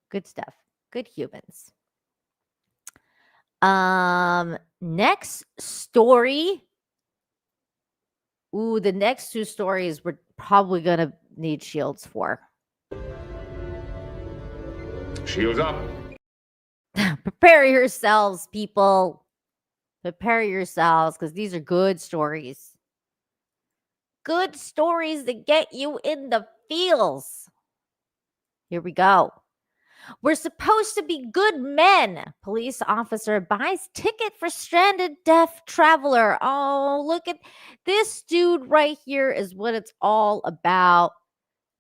Good stuff. Good humans. Next story. Ooh, the next 2 stories we're probably gonna need shields for. Shields up. Prepare yourselves, people. Prepare yourselves, because these are good stories. Good stories that get you in the feels. Here we go. We're supposed to be good men. Police officer buys ticket for stranded deaf traveler. Oh, look at this dude right here is what it's all about.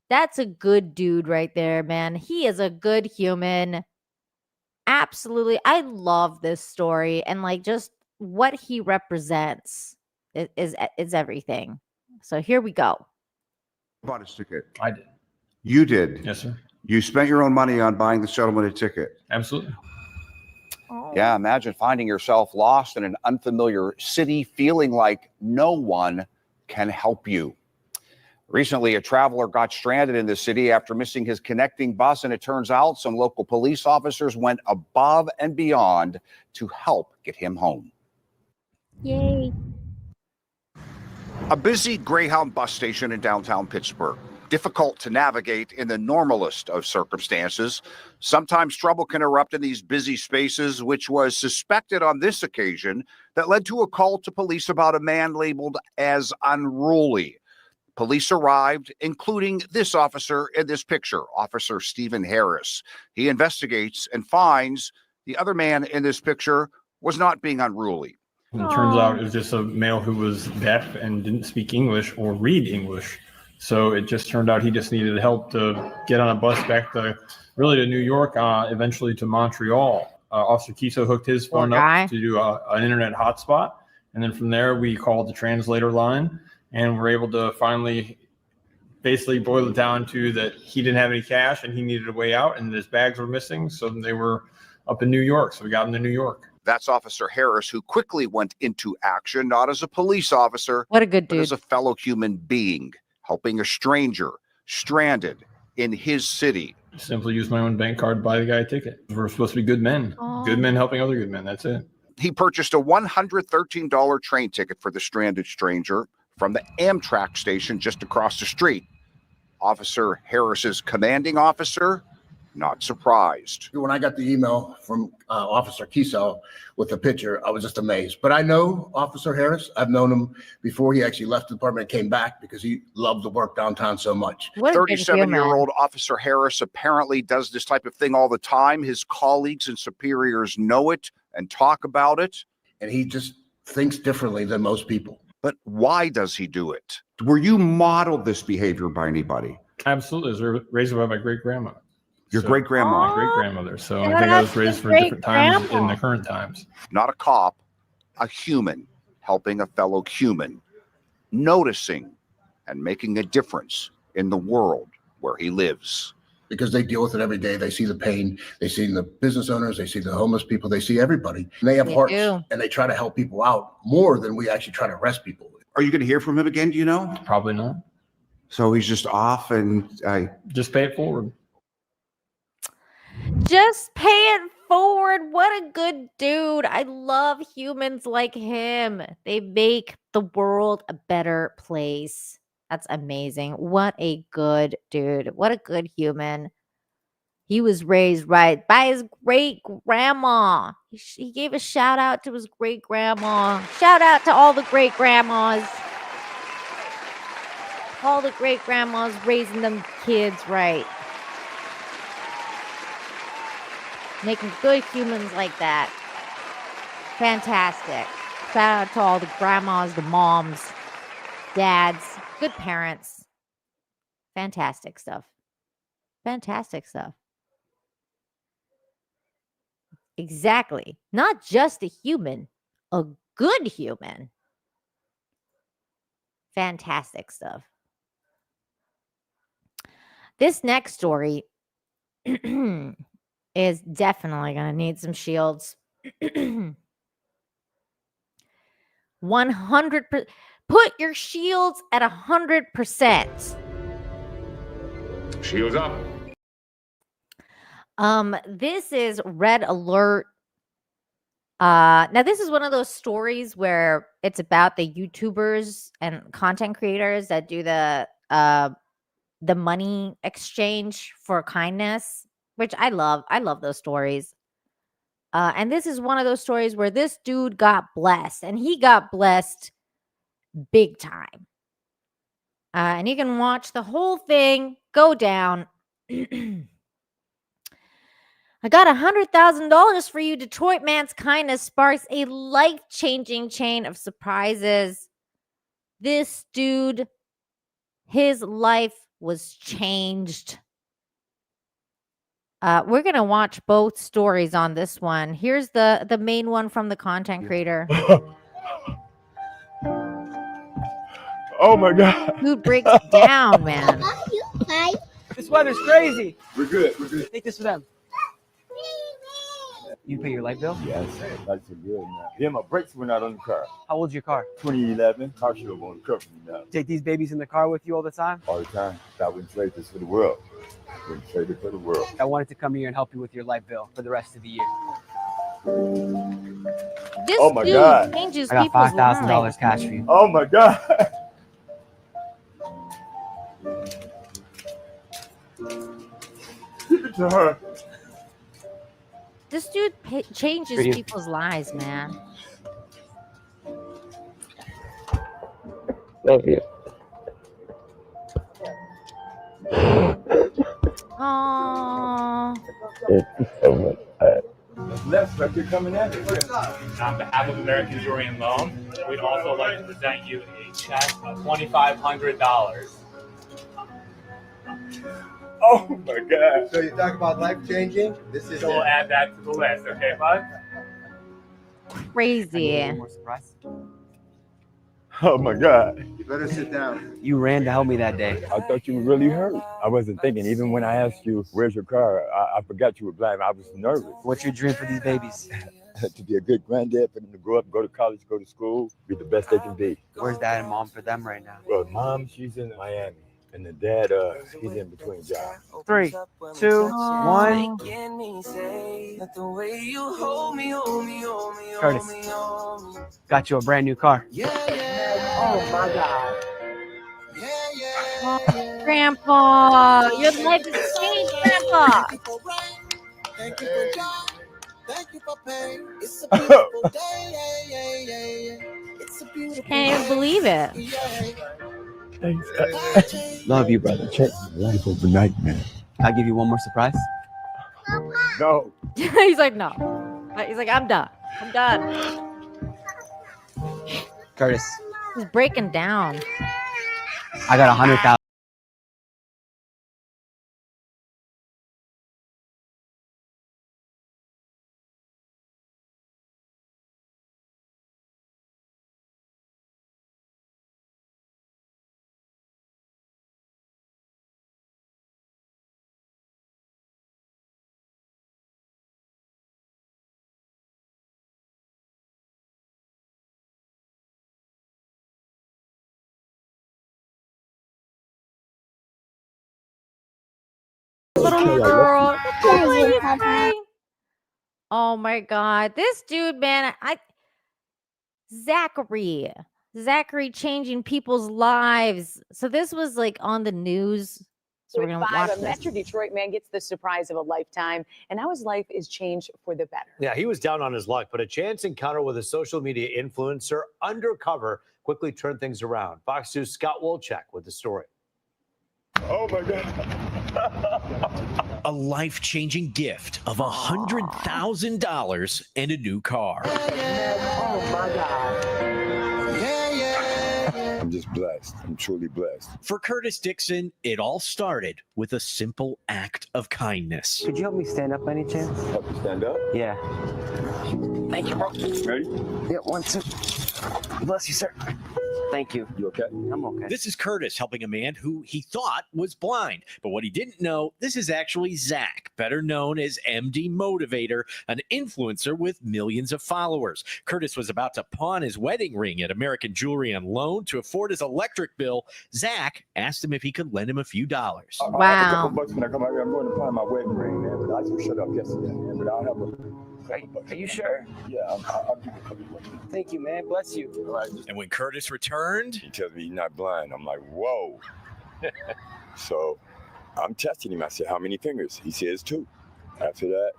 That's a good dude right there, man. He is a good human. Absolutely. I love this story, and like just what he represents is everything. So here we go. Bought his ticket. I did. You did? Yes, sir. You spent your own money on buying this gentleman a ticket. Absolutely. Yeah, imagine finding yourself lost in an unfamiliar city, feeling like no one can help you. Recently, a traveler got stranded in the city after missing his connecting bus, and it turns out some local police officers went above and beyond to help get him home. Yay. A busy Greyhound bus station in downtown Pittsburgh. Difficult to navigate in the normalest of circumstances. Sometimes trouble can erupt in these busy spaces, which was suspected on this occasion that led to a call to police about a man labeled as unruly. Police arrived, including this officer in this picture, Officer Stephen Harris. He investigates and finds the other man in this picture was not being unruly. And it turns out it was just a male who was deaf and didn't speak English or read English. So it just turned out he just needed help to get on a bus back to New York, eventually to Montreal. Officer Kiso hooked his phone up to do an internet hotspot. And then from there, we called the translator line, and we're able to finally basically boil it down to that he didn't have any cash and he needed a way out, and his bags were missing. So they were up in New York. So we got him to New York. That's Officer Harris, who quickly went into action, not as a police officer, what a good dude, but as a fellow human being, helping a stranger stranded in his city. Simply used my own bank card to buy the guy a ticket. We're supposed to be good men. Good men helping other good men. That's it. He purchased a $113 train ticket for the stranded stranger from the Amtrak station just across the street. Officer Harris's commanding officer not surprised. When I got the email from Officer Kiesel with the picture, I was just amazed. But I know Officer Harris. I've known him before he actually left the department and came back because he loved to work downtown so much. 37-year-old Officer Harris apparently does this type of thing all the time. His colleagues and superiors know it and talk about it. And he just thinks differently than most people. But why does he do it? Were you modeled this behavior by anybody? Absolutely. I was raised by my great grandma. Your great-grandma? My great grandmother. So I Shout think I out was to raised your for different times in great-grandma. the current times. Not a cop, a human helping a fellow human, noticing and making a difference in the world where he lives. Because they deal with it every day. They see the pain. They see the business owners. They see the homeless people. They see everybody. And they have hearts. And they try to help people out more than we actually try to arrest people. Are you going to hear from him again? Do you know? Probably not. So he's just off and just pay it forward. Just pay it forward. What a good dude. I love humans like him. They make the world a better place. That's amazing. What a good dude. What a good human. He was raised right by his great grandma. He gave a shout out to his great grandma. Shout out to all the great grandmas. All the great grandmas raising them kids right. Making good humans like that. Fantastic. Shout out to all the grandmas, the moms, dads, good parents. Fantastic stuff. Fantastic stuff. Exactly. Not just a human, a good human. Fantastic stuff. This next story is definitely going to need some shields. 100%. Put your shields at 100%. Shields up. This is Red Alert. Now this is one of those stories where it's about the YouTubers and content creators that do the money exchange for kindness, which I love. I love those stories. And this is one of those stories where this dude got blessed, and he got blessed big time. And you can watch the whole thing go down. I got $100,000 for you. Detroit man's kindness sparks a life-changing chain of surprises. This dude, his life was changed. We're going to watch both stories on this one. Here's the main one from the content creator. Oh my God. Dude breaks down, man. This weather's crazy. We're good. We're good. Take this for them. You pay your light bill? Yes, that's good now. Yeah, my brakes went out on the car. How old's your car? 2011. Car should have on the cover me now. Take these babies in the car with you all the time? All the time. I wouldn't trade this for the world. Wouldn't trade it for the world. I wanted to come here and help you with your light bill for the rest of the year. This oh my dude God. changes I got people's $5,000 lives. cash for you. Oh my God. Give it to her. This dude changes Pretty. people's lives, man. Love you. Aww. Thank you so much. Left, like you're coming at it. On behalf of American Jewelry and Loan, we'd also like to present you a check of $2,500. Oh my God. So you talk about life changing? This is So we'll add that to the list, okay, bud? Crazy. More surprise? Oh my God. You better sit down. You ran to help me that day. I thought you were really hurt. I wasn't thinking. Even when I asked you, where's your car? I forgot you were blind. I was nervous. What's your dream for these babies? To be a good granddad, for them to grow up, go to college, go to school, be the best they can be. Where's dad and mom for them right now? Well, mom, she's in Miami. And the dad, he's in between jobs. 3, 2, 1. Curtis, got you a brand new car. Oh my God. Grandpa, your life is changed, Grandpa. Ah. Thank you for joy. Thank you for pain. It's a beautiful day. It's a beautiful Can't even believe it. Thanks. Love you, brother. Check my life overnight, man. I'll give you one more surprise. No. He's like, no. He's like, I'm done. I'm done. Curtis, He's breaking down. I got 100,000. Little girl. Oh my God. This dude, man, Zachary changing people's lives. So this was like on the news. So we're gonna watch A this. Metro Detroit man gets the surprise of a lifetime, and now his life is changed for the better. Yeah, he was down on his luck, but a chance encounter with a social media influencer undercover quickly turned things around. Fox News' Scott Wolchak with the story. Oh my God. A life-changing gift of $100,000 and a new car. Oh my God. I'm just blessed. I'm truly blessed. For Curtis Dixon, it all started with a simple act of kindness. Could you help me stand up by any chance? Help you stand up? Yeah. Thank you, bro. Ready? Yeah, 1, 2. Bless you, sir. Thank you. You okay? I'm okay. This is Curtis helping a man who he thought was blind. But what he didn't know, this is actually Zach, better known as MD Motivator, an influencer with millions of followers. Curtis was about to pawn his wedding ring at American Jewelry on loan to afford his electric bill. Zach asked him if he could lend him a few dollars. I have a couple bucks when I come out here. I'm going to pawn my wedding ring, man. But I just shut up yesterday, man. But I'll have a... Are you sure? Yeah, I'll give you a couple bucks. Thank you, man. Bless you. All right. And when Curtis returned, He tells me he's not blind. I'm like, whoa. So I'm testing him. I said, how many fingers? He says 2. After that,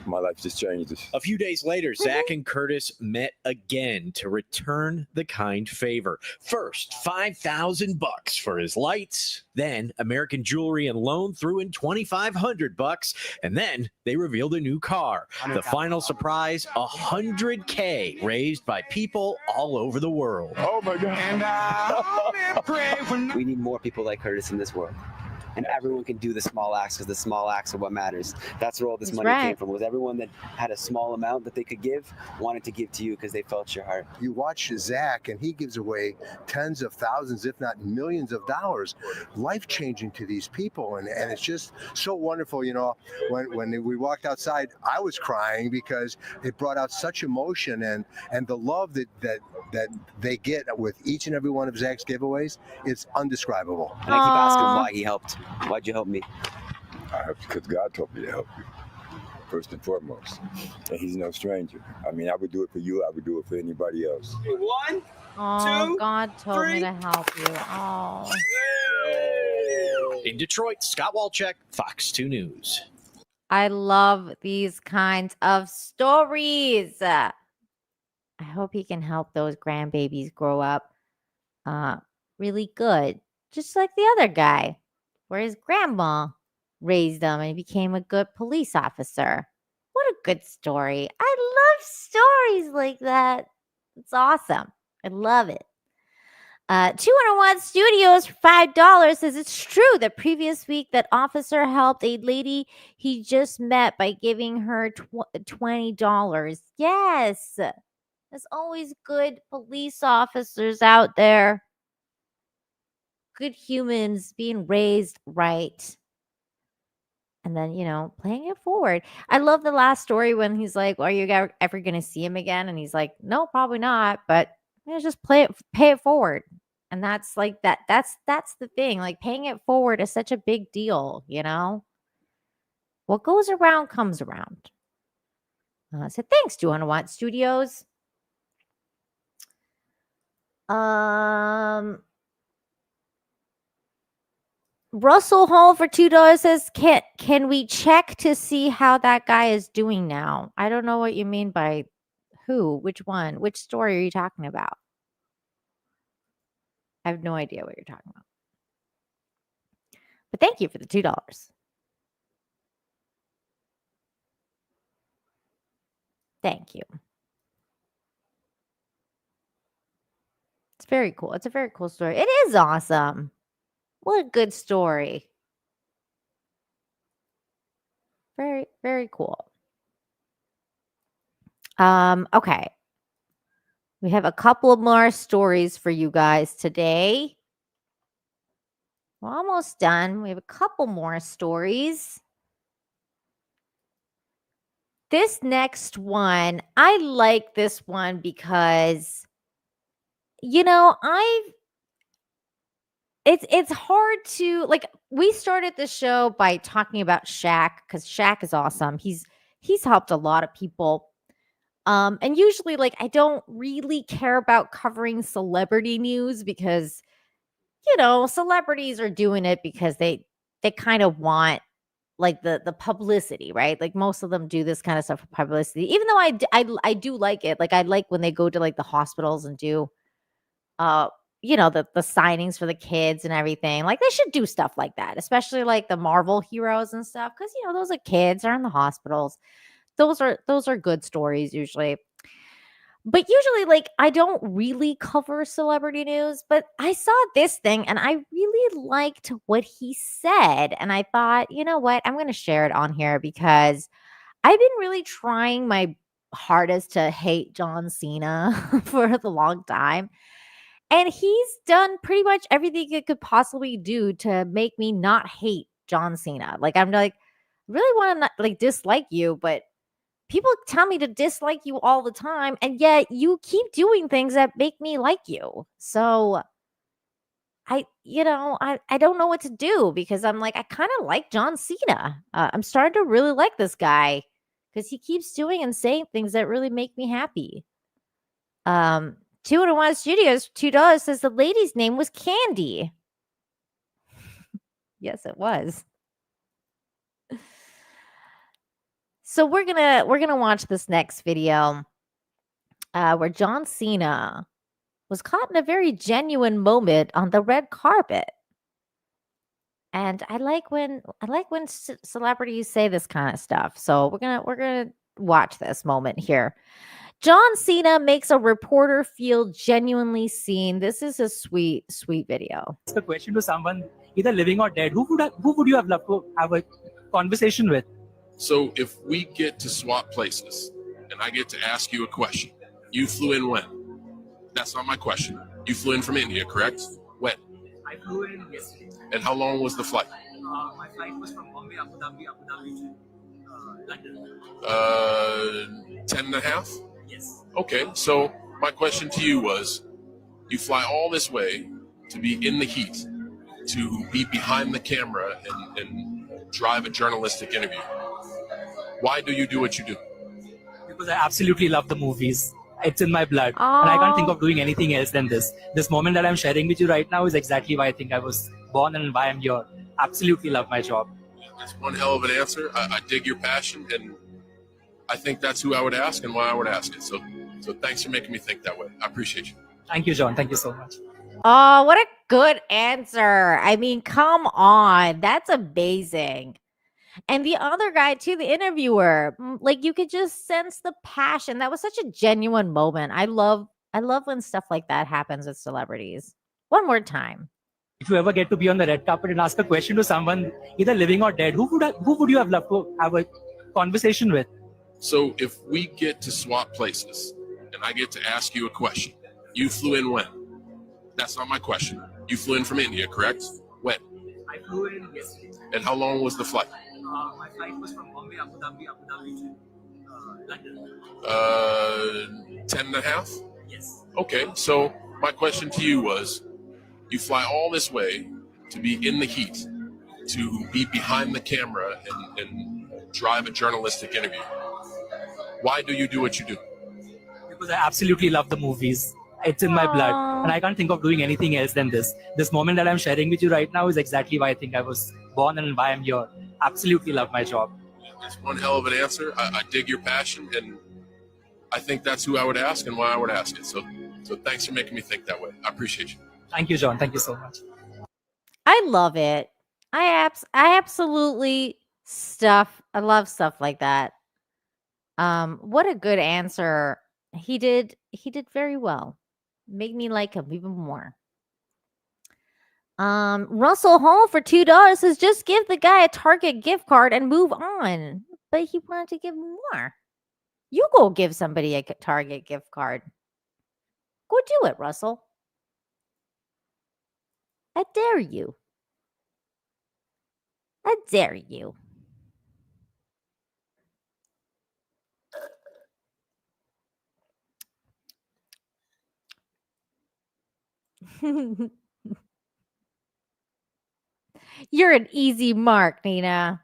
my life just changes. a few days later, Zach and Curtis met again to return the kind favor. First, $5,000 for his lights. Then American Jewelry and Loan threw in $2,500, and then they revealed a new car. The final surprise, $100K raised by people all over the world. Oh my God. And we need more people like Curtis in this world. And everyone can do the small acts because the small acts are what matters. That's where all this money came from, was everyone that had a small amount that they could give wanted to give to you because they felt your heart. You watch Zach, and he gives away tens of thousands, if not millions of dollars, life-changing to these people. And it's just so wonderful. You know, when we walked outside, I was crying because it brought out such emotion, and the love that they get with each and every one of Zach's giveaways, it's undescribable. And I keep asking him why he helped. Why'd you help me? I helped because God told me to help you, first and foremost. And he's no stranger. I mean, I would do it for you. I would do it for anybody else. 1, 2, God told me to help you. Oh. In Detroit, Scott Wolchak, Fox 2 News. I love these kinds of stories. I hope he can help those grandbabies grow up really good, just like the other guy, where his grandma raised him and he became a good police officer. What a good story. I love stories like that. It's awesome. I love it. 201 Studios for $5 says it's true that previous week that officer helped a lady he just met by giving her $20. Yes. There's always good police officers out there. Good humans being raised right. And then, playing it forward. I love the last story when he's like, are you ever going to see him again? And he's like, no, probably not. But just pay it forward. And that's like that. That's the thing. Like paying it forward is such a big deal, What goes around comes around. So thanks, 201 Studios. Russell Hall for $2 says, can we check to see how that guy is doing now? I don't know what you mean by who, which one, which story are you talking about? I have no idea what you're talking about. But thank you for the $2. Thank you. It's very cool. It's a very cool story. It is awesome. What a good story. Very, very cool. Okay. We have a couple of more stories for you guys today. We're almost done. We have a couple more stories. This next one, I like this one because, you know, it's hard to, like, we started the show by talking about Shaq because Shaq is awesome. He's helped a lot of people. And usually, like, I don't really care about covering celebrity news because, you know, celebrities are doing it because they kind of want, like, the publicity, right? Like, most of them do this kind of stuff for publicity, even though I do like it. Like, I like when they go to, like, the hospitals and do you know, the signings for the kids and everything. Like, they should do stuff like that, especially like the Marvel heroes and stuff, because, you know, those are kids, are in the hospitals. Those are good stories usually. But usually, like, I don't really cover celebrity news, but I saw this thing and I really liked what he said. And I thought, you know what? I'm going to share it on here because I've been really trying my hardest to hate John Cena for the long time. And he's done pretty much everything he could possibly do to make me not hate John Cena. Like, I'm like, really want to like dislike you, but people tell me to dislike you all the time, and yet you keep doing things that make me like you. So I don't know what to do because I'm like, I kind of like John Cena. I'm starting to really like this guy because he keeps doing and saying things that really make me happy. 201 Studios, $2 says the lady's name was Candy. Yes, it was. So we're gonna watch this next video where John Cena was caught in a very genuine moment on the red carpet. And I like when celebrities say this kind of stuff. So we're gonna watch this moment here. John Cena makes a reporter feel genuinely seen. This is a sweet, sweet video. Ask a question to someone, either living or dead. Who would you have loved to have a conversation with? So if we get to swap places and I get to ask you a question, you flew in when? That's not my question. You flew in from India, correct? When? I flew in yesterday. And how long was the flight? My flight was from Bombay, Abu Dhabi to London. 10 and a half? Yes. Okay, so my question to you was, you fly all this way to be in the heat, to be behind the camera and drive a journalistic interview. Why do you do what you do? Because I absolutely love the movies. It's in my blood. And I can't think of doing anything else than this. This moment that I'm sharing with you right now is exactly why I think I was born and why I'm here. Absolutely love my job. That's one hell of an answer. I dig your passion, and I think that's who I would ask and why I would ask it. So thanks for making me think that way. I appreciate you. Thank you, John. Thank you so much. Oh, what a good answer. I mean, come on. That's amazing. And the other guy too, the interviewer, like, you could just sense the passion. That was such a genuine moment. I love when stuff like that happens with celebrities. One more time. If you ever get to be on the red carpet and ask a question to someone, either living or dead, who would you have loved to have a conversation with? So if we get to swap places and I get to ask you a question, you flew in when? That's not my question. You flew in from India, correct? When? I flew in yesterday. And how long was the flight? My flight was from Bombay, Abu Dhabi to London. 10 and a half? Yes. Okay, so my question to you was, you fly all this way to be in the heat, to be behind the camera and drive a journalistic interview. Why do you do what you do? Because I absolutely love the movies. It's in my blood, and I can't think of doing anything else than this. This moment that I'm sharing with you right now is exactly why I think I was born and why I'm here. Absolutely love my job. That's one hell of an answer. I dig your passion, and I think that's who I would ask and why I would ask it. So thanks for making me think that way. I appreciate you. Thank you, John. Thank you so much. I love it. I absolutely I love stuff like that. What a good answer. He did very well. Make me like him even more. Russell Hall for $2 says just give the guy a Target gift card and move on. But he wanted to give more. You go give somebody a Target gift card. Go do it, Russell. I dare you. I dare you. You're an easy mark, Nina.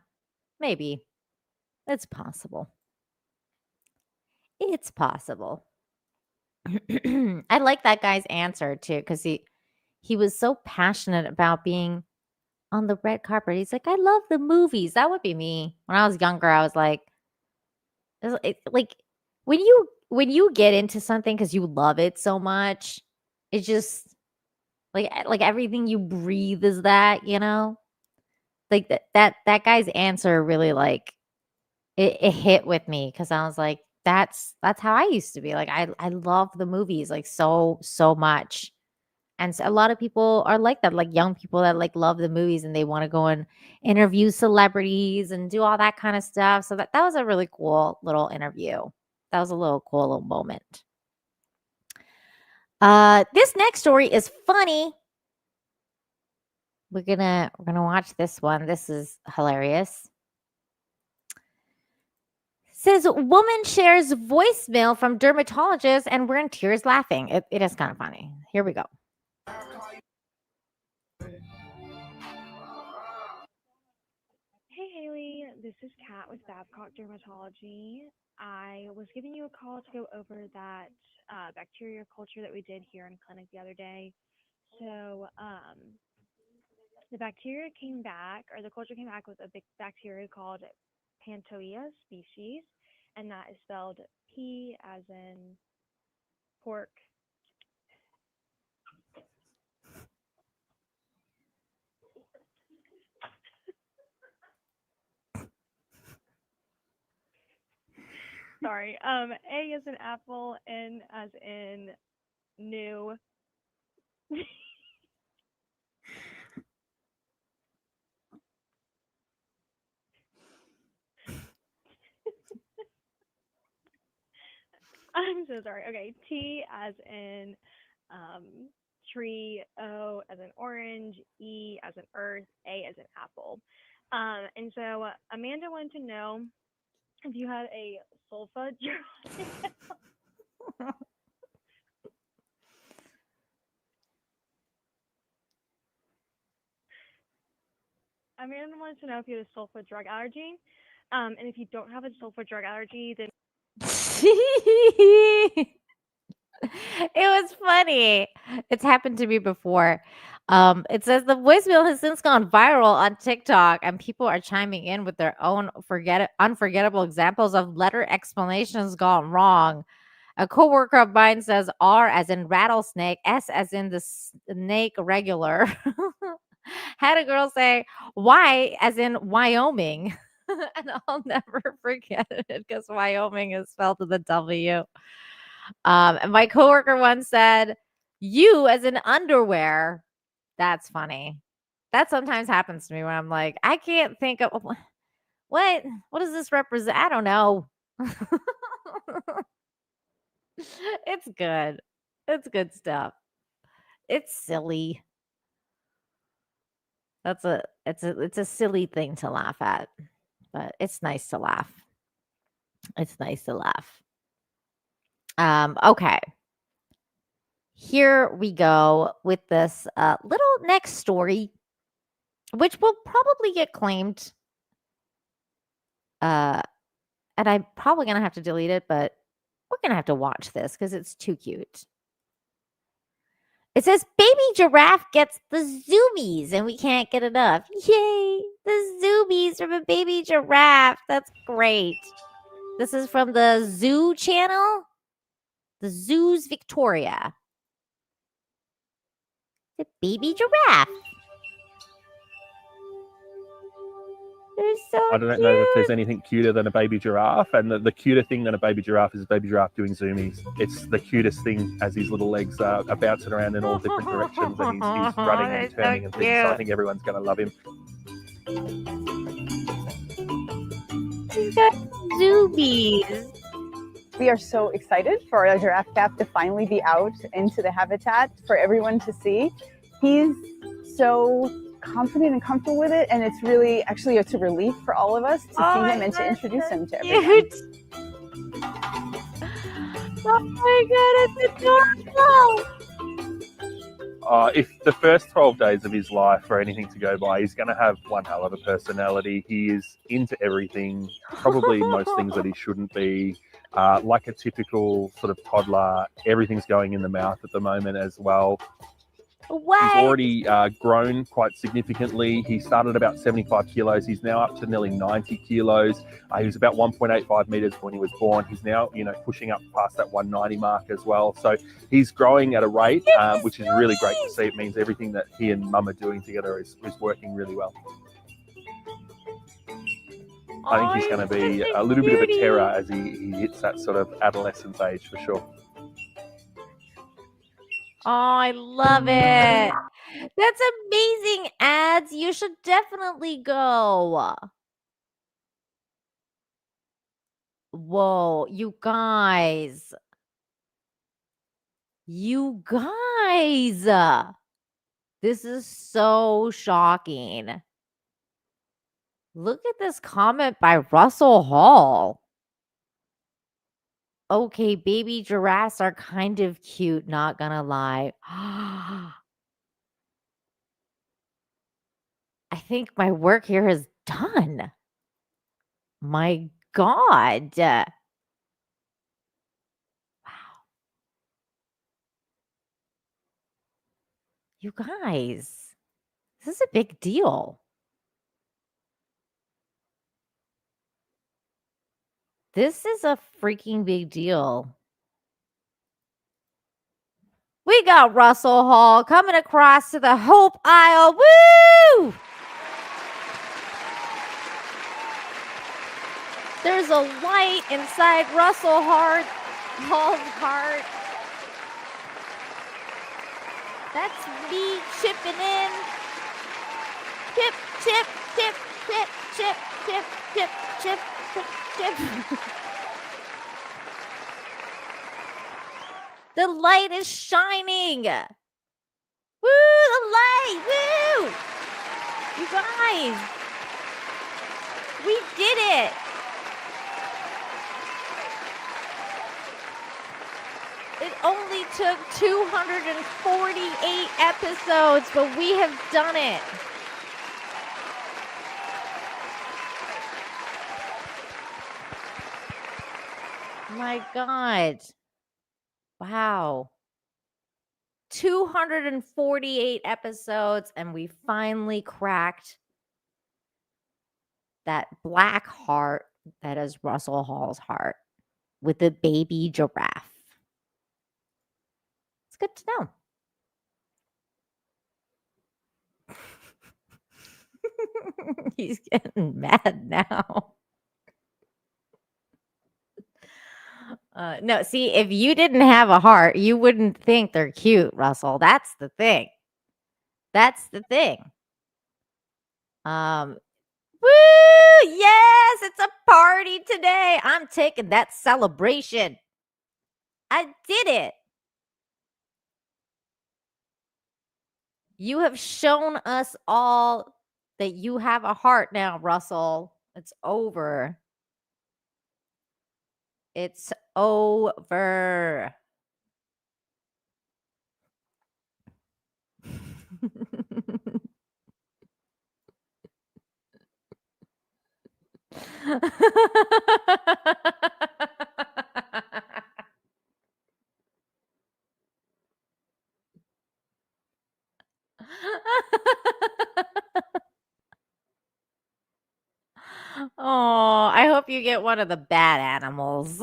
Maybe. It's possible. It's possible. I like that guy's answer too, because he was so passionate about being on the red carpet. He's like, I love the movies. That would be me. When I was younger, I was like, like when you get into something because you love it so much, it's just like everything you breathe is that, you know? Like that guy's answer really like it hit with me because I was like, that's how I used to be. Like I love the movies like so much. And so a lot of people are like that, like young people that like love the movies and they want to go and interview celebrities and do all that kind of stuff. So that was a really cool little interview. That was a cool little moment. This next story is funny. We're gonna watch this one. This is hilarious. Says woman shares voicemail from dermatologist and we're in tears laughing. It is kind of funny. Here we go. Hey Haley, this is Kat with Babcock Dermatology. I was giving you a call to go over that bacteria culture that we did here in clinic the other day. So the bacteria came back, or the culture came back with a big bacteria called Pantoia species, and that is spelled P as in pork. Sorry. A as in apple, N as in new. I'm so sorry. Okay, T as in tree, O as in orange, E as in earth, A as in apple. And so Amanda wanted to know if you had a sulfa drug. Amanda wants to know if you had a sulfa drug allergy. And if you don't have a sulfa drug allergy, then It was funny. It's happened to me before. It says the voicemail has since gone viral on TikTok, and people are chiming in with their own unforgettable examples of letter explanations gone wrong. A coworker of mine says R as in rattlesnake, S as in the snake regular. Had a girl say Y as in Wyoming. And I'll never forget it because Wyoming is spelled with a W. And my coworker once said, "You as in underwear." That's funny. That sometimes happens to me when I'm like, I can't think of what does this represent? I don't know. It's good. It's good stuff. It's silly. It's a silly thing to laugh at, but it's nice to laugh. It's nice to laugh. Okay. Here we go with this little next story, which will probably get claimed. And I'm probably going to have to delete it, but we're going to have to watch this because it's too cute. It says baby giraffe gets the zoomies and we can't get enough. Yay! The zoomies from a baby giraffe. That's great. This is from the Zoo channel. The Zoos Victoria. The baby giraffe. They're so I don't know if there's anything cuter than a baby giraffe, and the cuter thing than a baby giraffe is a baby giraffe doing zoomies. It's the cutest thing as his little legs are bouncing around in all different directions, and he's running and turning and things. So I think everyone's going to love him. He's got zoomies. We are so excited for our giraffe calf to finally be out into the habitat for everyone to see. He's so confident and comfortable with it, and it's really, actually, it's a relief for all of us to see him and to introduce him to everyone. Oh my god, it's adorable! If the first 12 days of his life are anything to go by, he's going to have one hell of a personality. He is into everything, probably most things that he shouldn't be. Like a typical sort of toddler, everything's going in the mouth at the moment as well. What? He's already grown quite significantly. He started about 75 kilos. He's now up to nearly 90 kilos. He was about 1.85 meters when he was born. He's now, pushing up past that 190 mark as well. So he's growing at a rate, which is really great to see. It means everything that he and Mum are doing together is working really well. I think he's going to be a little bit of a terror as he hits that sort of adolescence age for sure. Oh, I love it. That's amazing, ads. You should definitely go. Whoa, you guys. You guys. This is so shocking. Look at this comment by Russell Hall. Okay, baby giraffes are kind of cute, not gonna lie. I think my work here is done. My God. Wow. You guys, this is a big deal. This is a freaking big deal. We got Russell Hall coming across to the Hope Aisle. Woo! There's a light inside Russell Hall's heart. That's me chipping in. Chip, chip, chip, chip, chip, chip, chip, chip, chip, chip. The light is shining. Woo, the light. Woo! You guys, we did it. It only took 248 episodes, but we have done it. My God. Wow. 248 episodes, and we finally cracked that black heart that is Russell Hall's heart with the baby giraffe. It's good to know. He's getting mad now. No, see, if you didn't have a heart, you wouldn't think they're cute, Russell. That's the thing. That's the thing. Woo! Yes, it's a party today. I'm taking that celebration. I did it. You have shown us all that you have a heart now, Russell. It's over. It's over. hope you get one of the bad animals.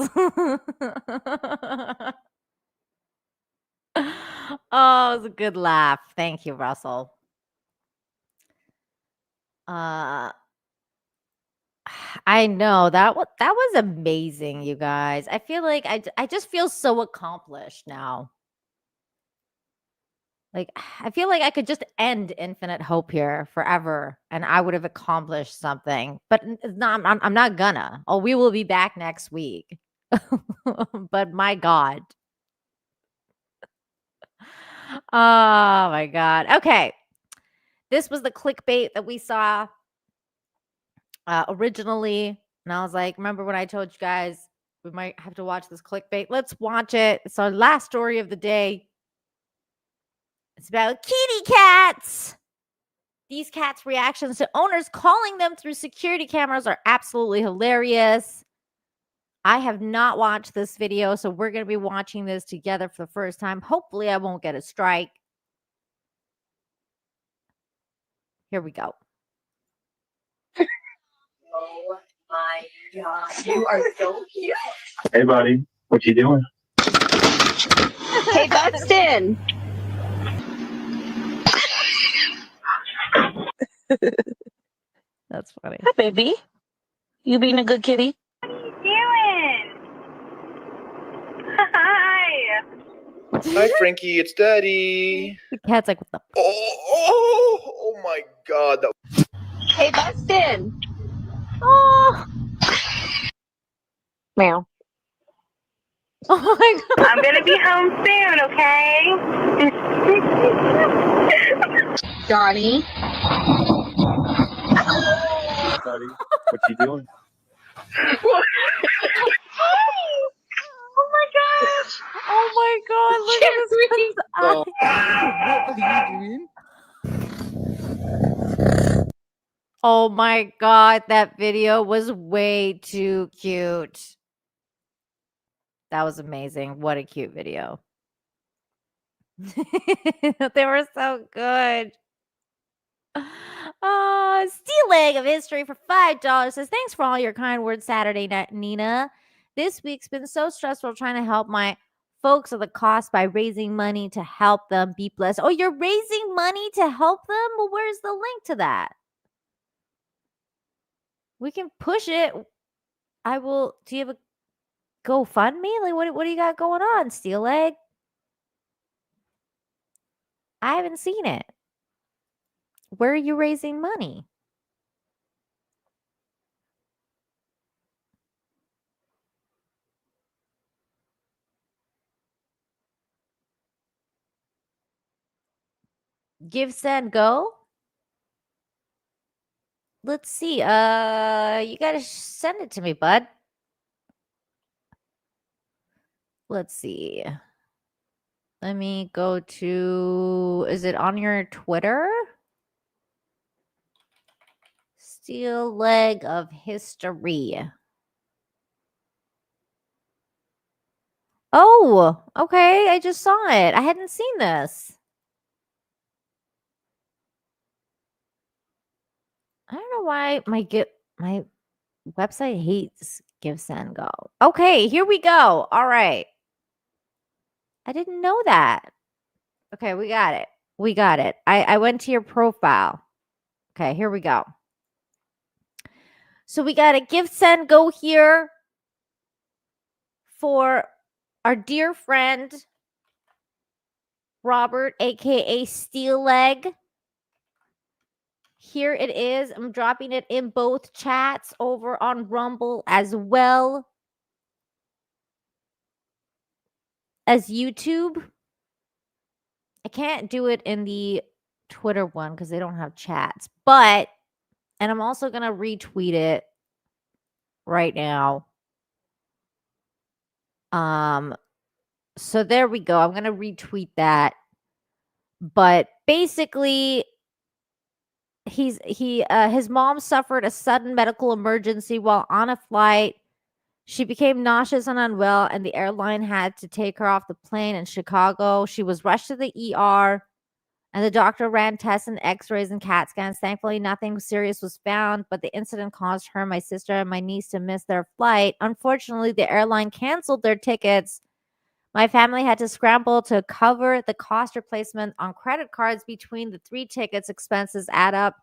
Oh, it was a good laugh. Thank you, Russell. I know that was amazing, you guys. I feel like I just feel so accomplished now. Like I feel like I could just end Infinite Hope here forever, and I would have accomplished something. But it's not. I'm not gonna. Oh, we will be back next week. But my God. Oh my God. Okay. This was the clickbait that we saw originally. And I was like, remember when I told you guys we might have to watch this clickbait? Let's watch it. It's our last story of the day. It's about kitty cats. These cats' reactions to owners calling them through security cameras are absolutely hilarious. I have not watched this video, so we're going to be watching this together for the first time. Hopefully, I won't get a strike. Here we go. Oh my God, you are so cute. Hey, buddy, what you doing? Hey, Buxton. That's funny. Hi, baby. You being a good kitty? What are you doing? Hi. Hi, Frankie. It's Daddy. The cat's like, what the? Oh my God. Hey, Buxton. Oh. Meow. Oh my God. I'm gonna be home soon, okay? Johnny. Hey, buddy, what you doing? Oh my gosh! Oh my God! Look at this thing's eye. What are you doing? Oh my God! That video was way too cute. That was amazing. What a cute video. They were so good. Steel Leg of History for $5 says, thanks for all your kind words Saturday night, Nina. This week's been so stressful trying to help my folks at the cost by raising money to help them be blessed. Oh, you're raising money to help them? Well, where's the link to that? We can push it. I will. Do you have a GoFundMe? Like, what do you got going on, Steel Leg? I haven't seen it. Where are you raising money? Give, send, go. Let's see. You gotta send it to me, bud. Let's see. Let me go to. Is it on your Twitter? Steel Leg of History. Oh, okay. I just saw it. I hadn't seen this. I don't know why my website hates Give, Send, Go. Okay, here we go. All right. I didn't know that. Okay, we got it. We got it. I went to your profile. Okay, here we go. So we got a Give, Send, Go here for our dear friend Robert, aka Steel Leg. Here it is. I'm dropping it in both chats over on Rumble as well as YouTube. I can't do it in the Twitter one because they don't have chats. But, and I'm also going to retweet it right now. So there we go. I'm going to retweet that. But basically, his mom suffered a sudden medical emergency while on a flight. She became nauseous and unwell, and the airline had to take her off the plane in Chicago. She was rushed to the ER, And the doctor ran tests and x-rays and CAT scans. Thankfully, nothing serious was found, but the incident caused her, my sister, and my niece to miss their flight. Unfortunately, the airline canceled their tickets. My family had to scramble to cover the cost replacement on credit cards. Between the 3 tickets, expenses add up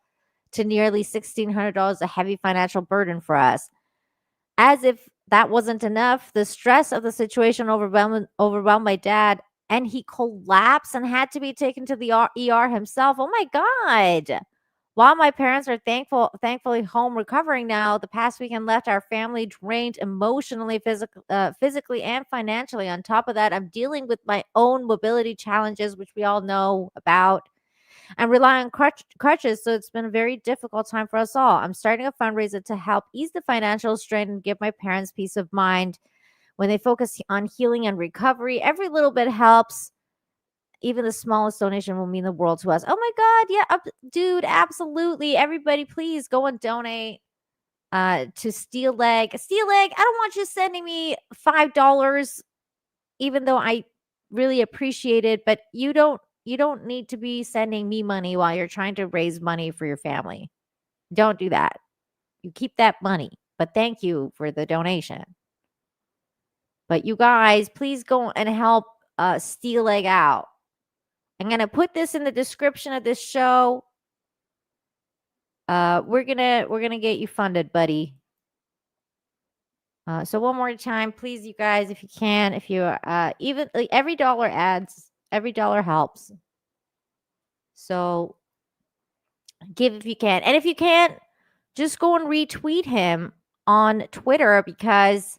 to nearly $1,600, a heavy financial burden for us. As if that wasn't enough, the stress of the situation overwhelmed my dad, and he collapsed and had to be taken to the ER himself. Oh my God. While my parents are thankfully home recovering now, the past weekend left our family drained emotionally, physically, and financially. On top of that, I'm dealing with my own mobility challenges, which we all know about, and rely on crutches. So it's been a very difficult time for us all. I'm starting a fundraiser to help ease the financial strain and give my parents peace of mind. When they focus on healing and recovery, every little bit helps. Even the smallest donation will mean the world to us. Oh my God. Yeah, dude, absolutely. Everybody, please go and donate to Steel Leg. Steel Leg, I don't want you sending me $5, even though I really appreciate it, but you don't need to be sending me money while you're trying to raise money for your family. Don't do that. You keep that money, but thank you for the donation. But you guys, please go and help Steel Leg out. I'm going to put this in the description of this show. We're gonna get you funded, buddy. So one more time, please, you guys, if you can, if you even like, every dollar adds, every dollar helps. So give if you can, and if you can't, just go and retweet him on Twitter, because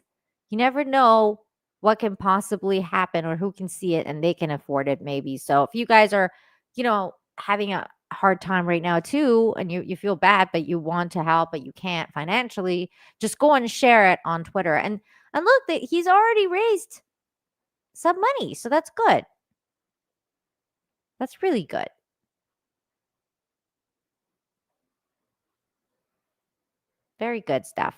you never know what can possibly happen or who can see it and they can afford it maybe. So if you guys are, having a hard time right now too, and you feel bad, but you want to help, but you can't financially, just go and share it on Twitter. And look, that he's already raised some money. So that's good. That's really good. Very good stuff.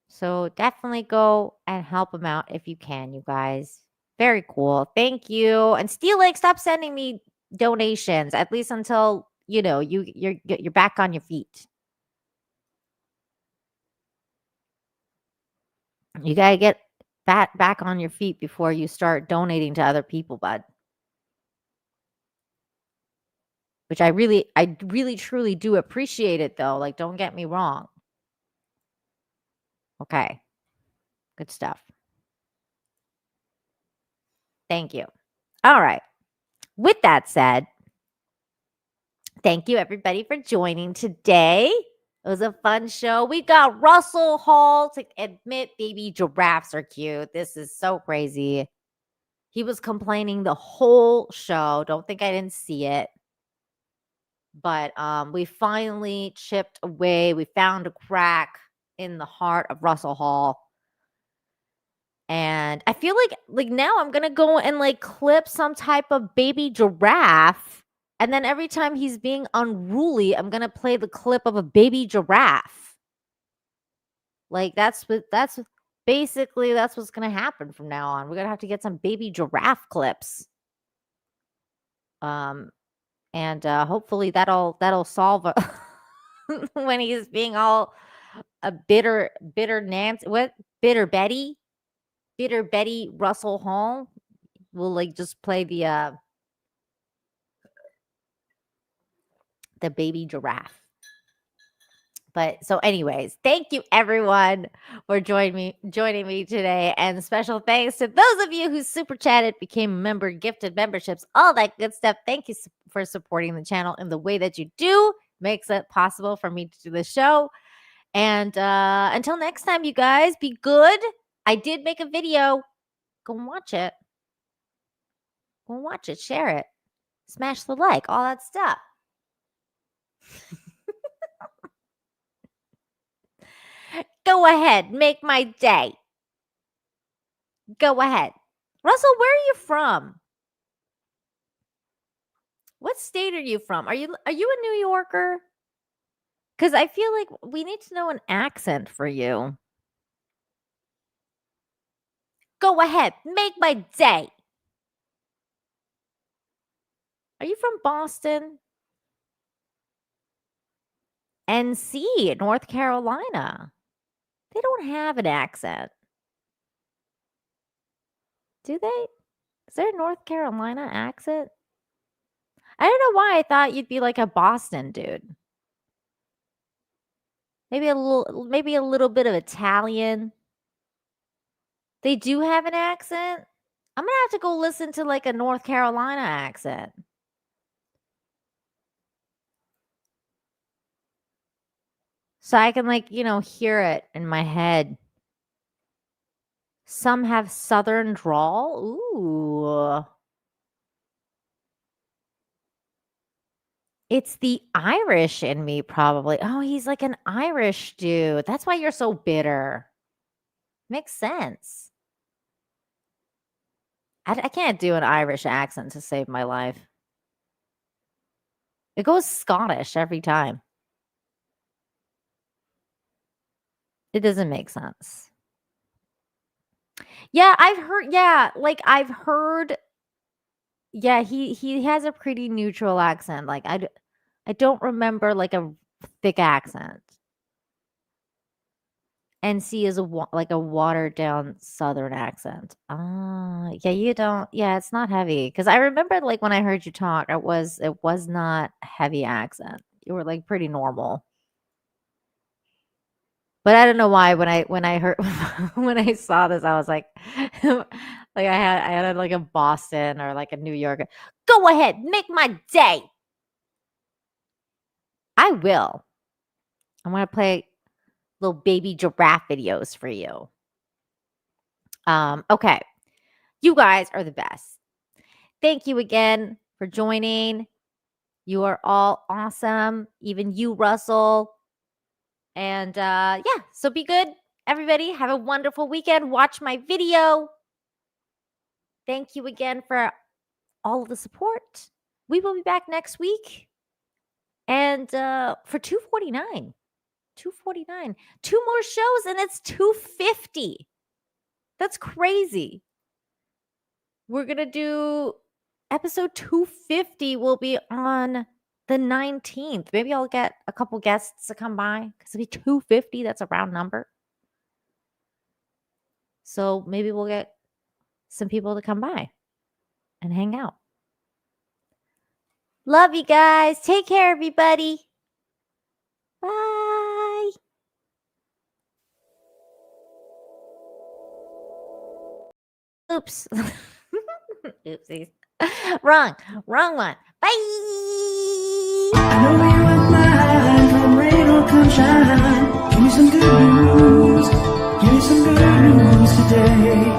So definitely go and help him out if you can, you guys. Very cool. Thank you. And Steel Lake, stop sending me donations, at least until, you're back on your feet. You got to get back on your feet before you start donating to other people, bud. Which I really, truly do appreciate it, though. Like, don't get me wrong. Okay. Good stuff. Thank you. All right. With that said, thank you, everybody, for joining today. It was a fun show. We got Russell Hall to admit baby giraffes are cute. This is so crazy. He was complaining the whole show. Don't think I didn't see it. But we finally chipped away. We found a crack in the heart of Russell Hall. And I feel like now I'm going to go and clip some type of baby giraffe. And then every time he's being unruly, I'm going to play the clip of a baby giraffe. Like that's what's going to happen from now on. We're going to have to get some baby giraffe clips. And hopefully that'll solve when he's being all a bitter Nancy, bitter Betty Russell Hall. We'll just play the baby giraffe. But so anyways, thank you everyone for joining me today. And special thanks to those of you who super chatted, became a member, gifted memberships, all that good stuff. Thank you for supporting the channel in the way that you do. Makes it possible for me to do the show. And until next time, you guys, be good. I did make a video. Go and watch it. Go and watch it. Share it. Smash the like. All that stuff. Go ahead. Make my day. Go ahead. Russell, where are you from? What state are you from? Are you a New Yorker? Because I feel like we need to know an accent for you. Go ahead. Make my day. Are you from Boston? NC, North Carolina. They don't have an accent. Do they? Is there a North Carolina accent? I don't know why I thought you'd be like a Boston dude. Maybe a little bit of Italian. They do have an accent. I'm gonna have to go listen to like a North Carolina accent. So I can like, hear it in my head. Some have Southern drawl. Ooh. It's the Irish in me, probably. Oh, he's like an Irish dude. That's why you're so bitter. Makes sense. I can't do an Irish accent to save my life. It goes Scottish every time. It doesn't make sense. Yeah, I've heard. Yeah, he has a pretty neutral accent. Like I don't remember like a thick accent. NC is like a watered down Southern accent. Yeah, you don't. Yeah, it's not heavy. Because I remember like when I heard you talk, it was not a heavy accent. You were like pretty normal. But I don't know why when I heard when I saw this, I was like, like I had like a Boston or like a New York. Go ahead, make my day. I will. I'm gonna play little baby giraffe videos for you. Okay. You guys are the best. Thank you again for joining. You are all awesome. Even you, Russell. And yeah, so be good, everybody. Have a wonderful weekend. Watch my video. Thank you again for all of the support. We will be back next week. And for $249. $249. 2 more shows and it's $250. That's crazy. We're going to do episode 250 will be on the 19th. Maybe I'll get a couple guests to come by because it'll be 250. That's a round number. So maybe we'll get some people to come by and hang out. Love you guys. Take care, everybody. Bye. Oops. Oopsies. Wrong one. Bye. I know you are mine, come rain or come shine. Give me some good news. Give me some good news today.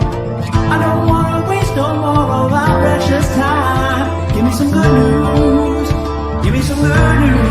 I don't want to waste no more of our precious time. Give me some good news. Give me some good news.